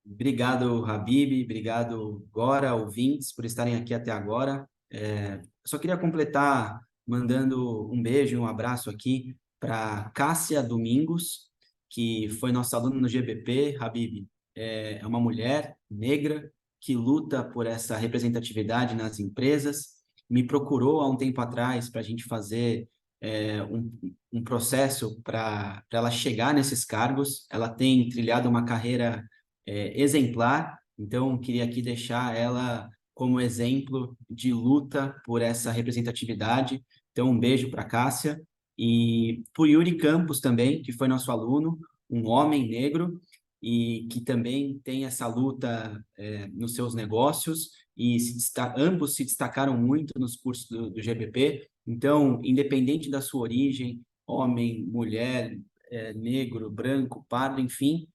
Obrigado, Habib, obrigado, Gora, ouvintes, por estarem aqui até agora. Só queria completar mandando um beijo, um abraço aqui para Cássia Domingos, que foi nossa aluna no GBP. Habib, é uma mulher negra que luta por essa representatividade nas empresas. Me procurou há um tempo atrás para a gente fazer um processo para ela chegar nesses cargos. Ela tem trilhado uma carreira exemplar, então queria aqui deixar ela como exemplo de luta por essa representatividade. Então, um beijo para Cássia e por Yuri Campos também, que foi nosso aluno, um homem negro e que também tem essa luta nos seus negócios e ambos se destacaram muito nos cursos do GBP. Então, independente da sua origem, homem, mulher, negro, branco, pardo, enfim,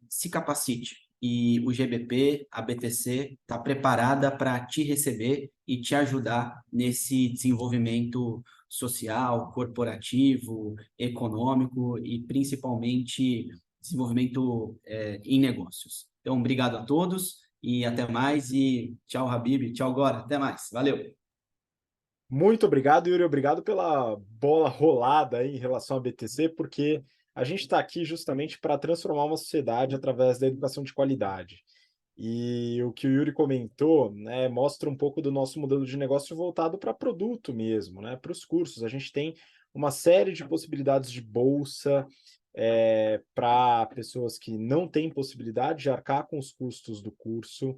se capacite. E o GBP, a BTC, está preparada para te receber e te ajudar nesse desenvolvimento social, corporativo, econômico e principalmente desenvolvimento em negócios. Então, obrigado a todos e até mais. E tchau, Habib. Tchau, Gora. Até mais. Valeu. Muito obrigado, Yuri. Obrigado pela bola rolada aí em relação à BTC, porque a gente está aqui justamente para transformar uma sociedade através da educação de qualidade. E o que o Yuri comentou, né, mostra um pouco do nosso modelo de negócio voltado para produto mesmo, né, para os cursos. A gente tem uma série de possibilidades de bolsa para pessoas que não têm possibilidade de arcar com os custos do curso.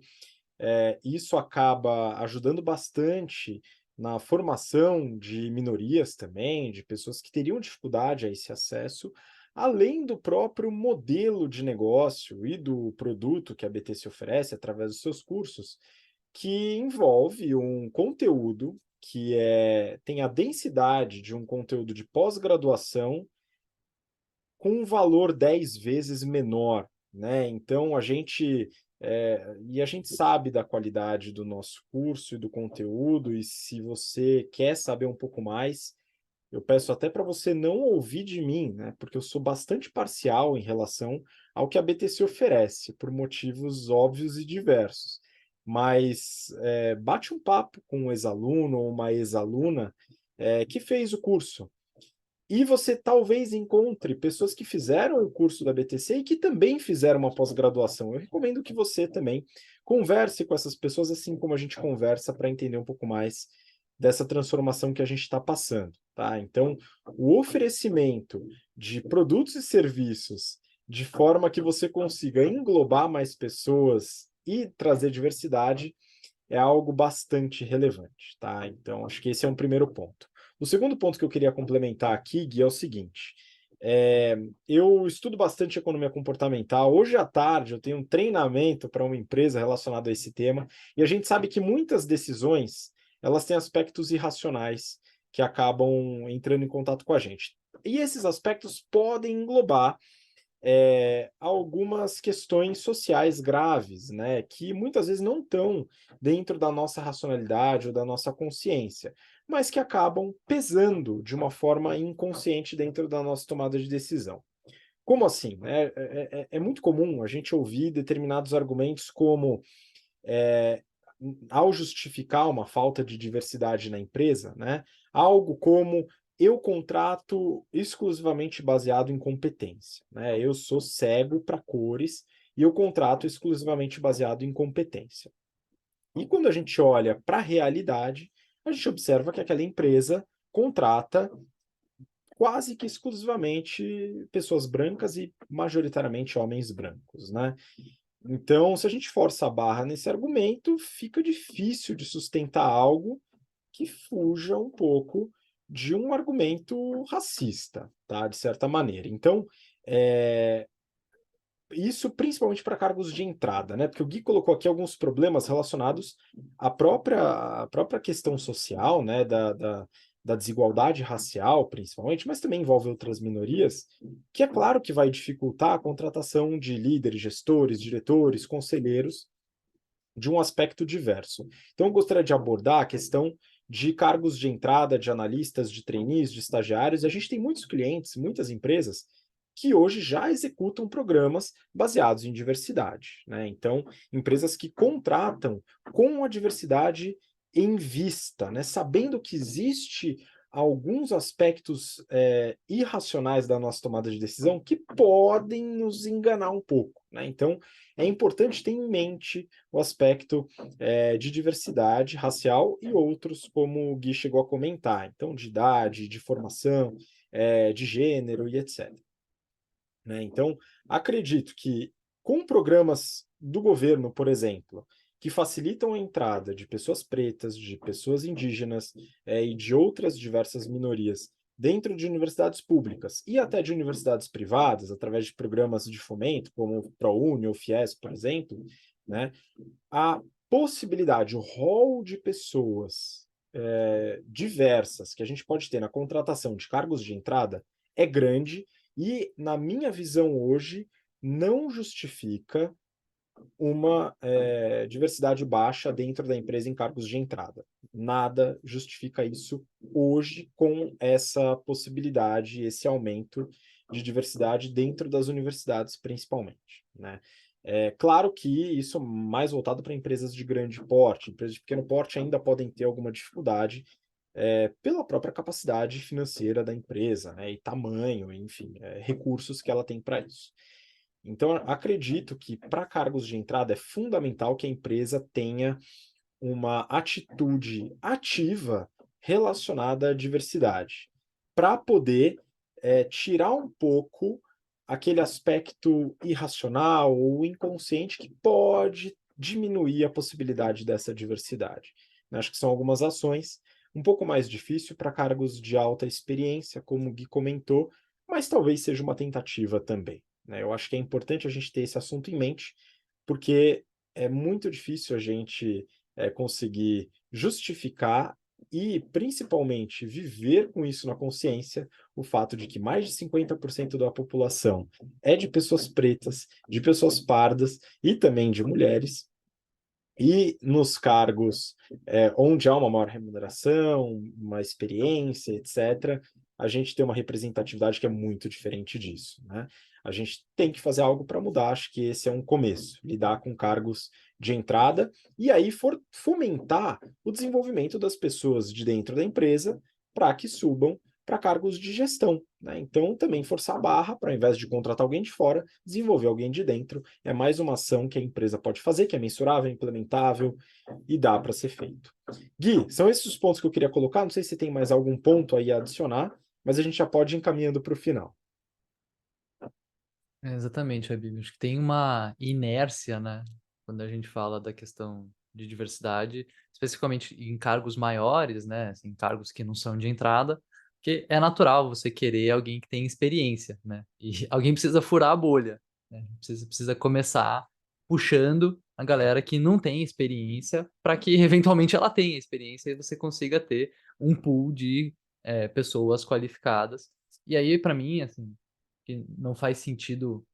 Isso acaba ajudando bastante na formação de minorias também, de pessoas que teriam dificuldade a esse acesso, além do próprio modelo de negócio e do produto que a BTC oferece através dos seus cursos, que envolve um conteúdo que tem a densidade de um conteúdo de pós-graduação com um valor 10 vezes menor, né? Então, a gente sabe da qualidade do nosso curso e do conteúdo, e se você quer saber um pouco mais, eu peço até para você não ouvir de mim, né? Porque eu sou bastante parcial em relação ao que a BTC oferece, por motivos óbvios e diversos. Mas bate um papo com um ex-aluno ou uma ex-aluna que fez o curso. E você talvez encontre pessoas que fizeram o curso da BTC e que também fizeram uma pós-graduação. Eu recomendo que você também converse com essas pessoas, assim como a gente conversa, para entender um pouco mais dessa transformação que a gente está passando, tá? Então, o oferecimento de produtos e serviços de forma que você consiga englobar mais pessoas e trazer diversidade é algo bastante relevante, tá? Então, acho que esse é um primeiro ponto. O segundo ponto que eu queria complementar aqui, Gui, é o seguinte. Eu estudo bastante economia comportamental. Hoje à tarde eu tenho um treinamento para uma empresa relacionado a esse tema, e a gente sabe que muitas decisões elas têm aspectos irracionais que acabam entrando em contato com a gente. E esses aspectos podem englobar algumas questões sociais graves, né, que muitas vezes não estão dentro da nossa racionalidade ou da nossa consciência, mas que acabam pesando de uma forma inconsciente dentro da nossa tomada de decisão. Como assim? É muito comum a gente ouvir determinados argumentos como ao justificar uma falta de diversidade na empresa, né, algo como eu contrato exclusivamente baseado em competência, né? Eu sou cego para cores e eu contrato exclusivamente baseado em competência. E quando a gente olha para a realidade, a gente observa que aquela empresa contrata quase que exclusivamente pessoas brancas e majoritariamente homens brancos, né? Então, se a gente força a barra nesse argumento, fica difícil de sustentar algo que fuja um pouco de um argumento racista, tá? De certa maneira. Então, isso principalmente para cargos de entrada, né? Porque o Gui colocou aqui alguns problemas relacionados à própria questão social, né? Da desigualdade racial, principalmente, mas também envolve outras minorias, que é claro que vai dificultar a contratação de líderes, gestores, diretores, conselheiros de um aspecto diverso. Então, eu gostaria de abordar a questão de cargos de entrada, de analistas, de trainees, de estagiários. A gente tem muitos clientes, muitas empresas que hoje já executam programas baseados em diversidade, né? Então, empresas que contratam com a diversidade em vista, né? Sabendo que existe alguns aspectos irracionais da nossa tomada de decisão que podem nos enganar um pouco, né? Então, é importante ter em mente o aspecto de diversidade racial e outros, como o Gui chegou a comentar, então, de idade, de formação, de gênero e etc. Né? Então, acredito que com programas do governo, por exemplo, que facilitam a entrada de pessoas pretas, de pessoas indígenas e de outras diversas minorias dentro de universidades públicas e até de universidades privadas, através de programas de fomento, como o ProUni ou FIES, por exemplo, né, a possibilidade, o rol de pessoas diversas que a gente pode ter na contratação de cargos de entrada é grande e, na minha visão hoje, não justifica uma diversidade baixa dentro da empresa em cargos de entrada. Nada justifica isso hoje com essa possibilidade, esse aumento de diversidade dentro das universidades, principalmente, né? É claro que isso é mais voltado para empresas de grande porte. Empresas de pequeno porte ainda podem ter alguma dificuldade pela própria capacidade financeira da empresa, né, e tamanho, enfim, recursos que ela tem para isso. Então, acredito que para cargos de entrada é fundamental que a empresa tenha uma atitude ativa relacionada à diversidade, para poder tirar um pouco aquele aspecto irracional ou inconsciente que pode diminuir a possibilidade dessa diversidade. Acho que são algumas ações um pouco mais difícil para cargos de alta experiência, como o Gui comentou, mas talvez seja uma tentativa também, né? Eu acho que é importante a gente ter esse assunto em mente, porque é muito difícil a gente conseguir justificar e, principalmente, viver com isso na consciência, o fato de que mais de 50% da população é de pessoas pretas, de pessoas pardas e também de mulheres, e nos cargos onde há uma maior remuneração, uma experiência, etc., a gente tem uma representatividade que é muito diferente disso, né? A gente tem que fazer algo para mudar, acho que esse é um começo, lidar com cargos de entrada e aí fomentar o desenvolvimento das pessoas de dentro da empresa para que subam para cargos de gestão, né? Então, também forçar a barra para, ao invés de contratar alguém de fora, desenvolver alguém de dentro. É mais uma ação que a empresa pode fazer, que é mensurável, implementável e dá para ser feito. Gui, são esses os pontos que eu queria colocar. Não sei se tem mais algum ponto aí a adicionar, mas a gente já pode ir encaminhando para o final. Exatamente, Habib. Acho que tem uma inércia, né, quando a gente fala da questão de diversidade, especificamente em cargos maiores, né, assim, cargos que não são de entrada, que é natural você querer alguém que tem experiência, né, e alguém precisa furar a bolha, né, precisa começar puxando a galera que não tem experiência para que eventualmente ela tenha experiência e você consiga ter um pool de pessoas qualificadas. E aí, para mim, assim, que não faz sentido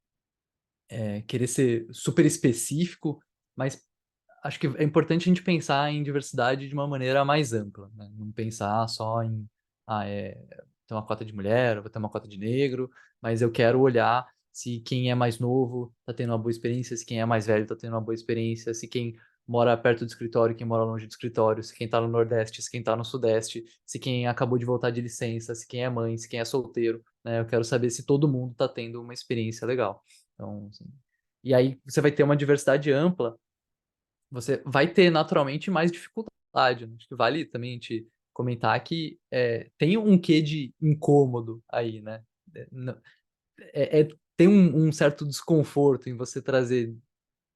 querer ser super específico, mas acho que é importante a gente pensar em diversidade de uma maneira mais ampla, né? Não pensar só em ter uma cota de mulher, vou ter uma cota de negro, mas eu quero olhar se quem é mais novo está tendo uma boa experiência, se quem é mais velho está tendo uma boa experiência, se quem mora perto do escritório, quem mora longe do escritório, se quem está no Nordeste, se quem está no Sudeste, se quem acabou de voltar de licença, se quem é mãe, se quem é solteiro, né? Eu quero saber se todo mundo está tendo uma experiência legal. Então, assim, e aí você vai ter uma diversidade ampla, você vai ter naturalmente mais dificuldade, né? Acho que vale também a gente comentar que tem um quê de incômodo aí, né? Tem um certo desconforto em você trazer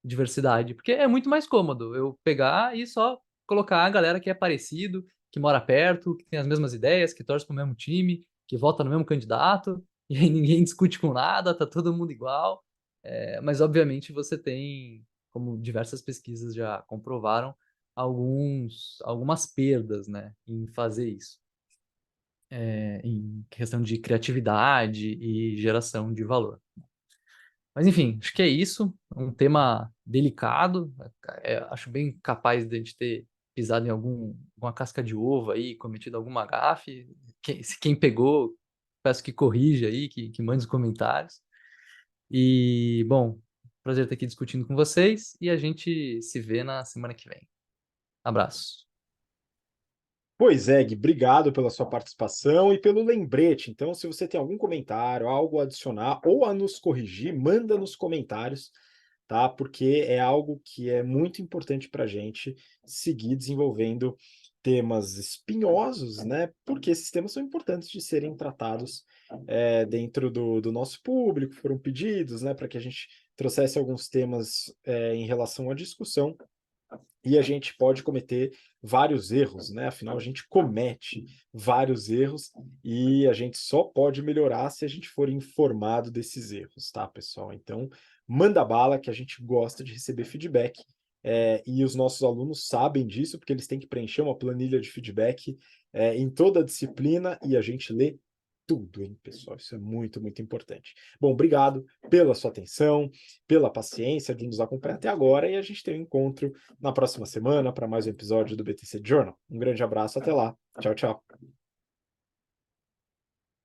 diversidade, porque é muito mais cômodo eu pegar e só colocar a galera que é parecido, que mora perto, que tem as mesmas ideias, que torce pro mesmo time, que vota no mesmo candidato, e aí ninguém discute com nada, tá todo mundo igual. Mas obviamente você tem, como diversas pesquisas já comprovaram, algumas perdas, né, em fazer isso. Em questão de criatividade e geração de valor. Mas enfim, acho que é isso. Um tema delicado. Acho bem capaz de a gente ter pisado em alguma casca de ovo aí, cometido alguma gafe. Se quem pegou, peço que corrija aí, que mande os comentários. E, bom, prazer estar aqui discutindo com vocês e a gente se vê na semana que vem. Abraço. Pois é, Gui, obrigado pela sua participação e pelo lembrete. Então, se você tem algum comentário, algo a adicionar ou a nos corrigir, manda nos comentários, tá? Porque é algo que é muito importante para a gente seguir desenvolvendo temas espinhosos, né? Porque esses temas são importantes de serem tratados dentro do nosso público, foram pedidos, né? Para que a gente trouxesse alguns temas em relação à discussão. E a gente pode cometer vários erros, né? Afinal, a gente comete vários erros e a gente só pode melhorar se a gente for informado desses erros, tá, pessoal? Então, manda bala, que a gente gosta de receber feedback. E os nossos alunos sabem disso, porque eles têm que preencher uma planilha de feedback em toda a disciplina e a gente lê tudo, hein, pessoal? Isso é muito, muito importante. Bom, obrigado pela sua atenção, pela paciência de nos acompanhar até agora e a gente tem um encontro na próxima semana para mais um episódio do BTC Journal. Um grande abraço, até lá. Tchau, tchau.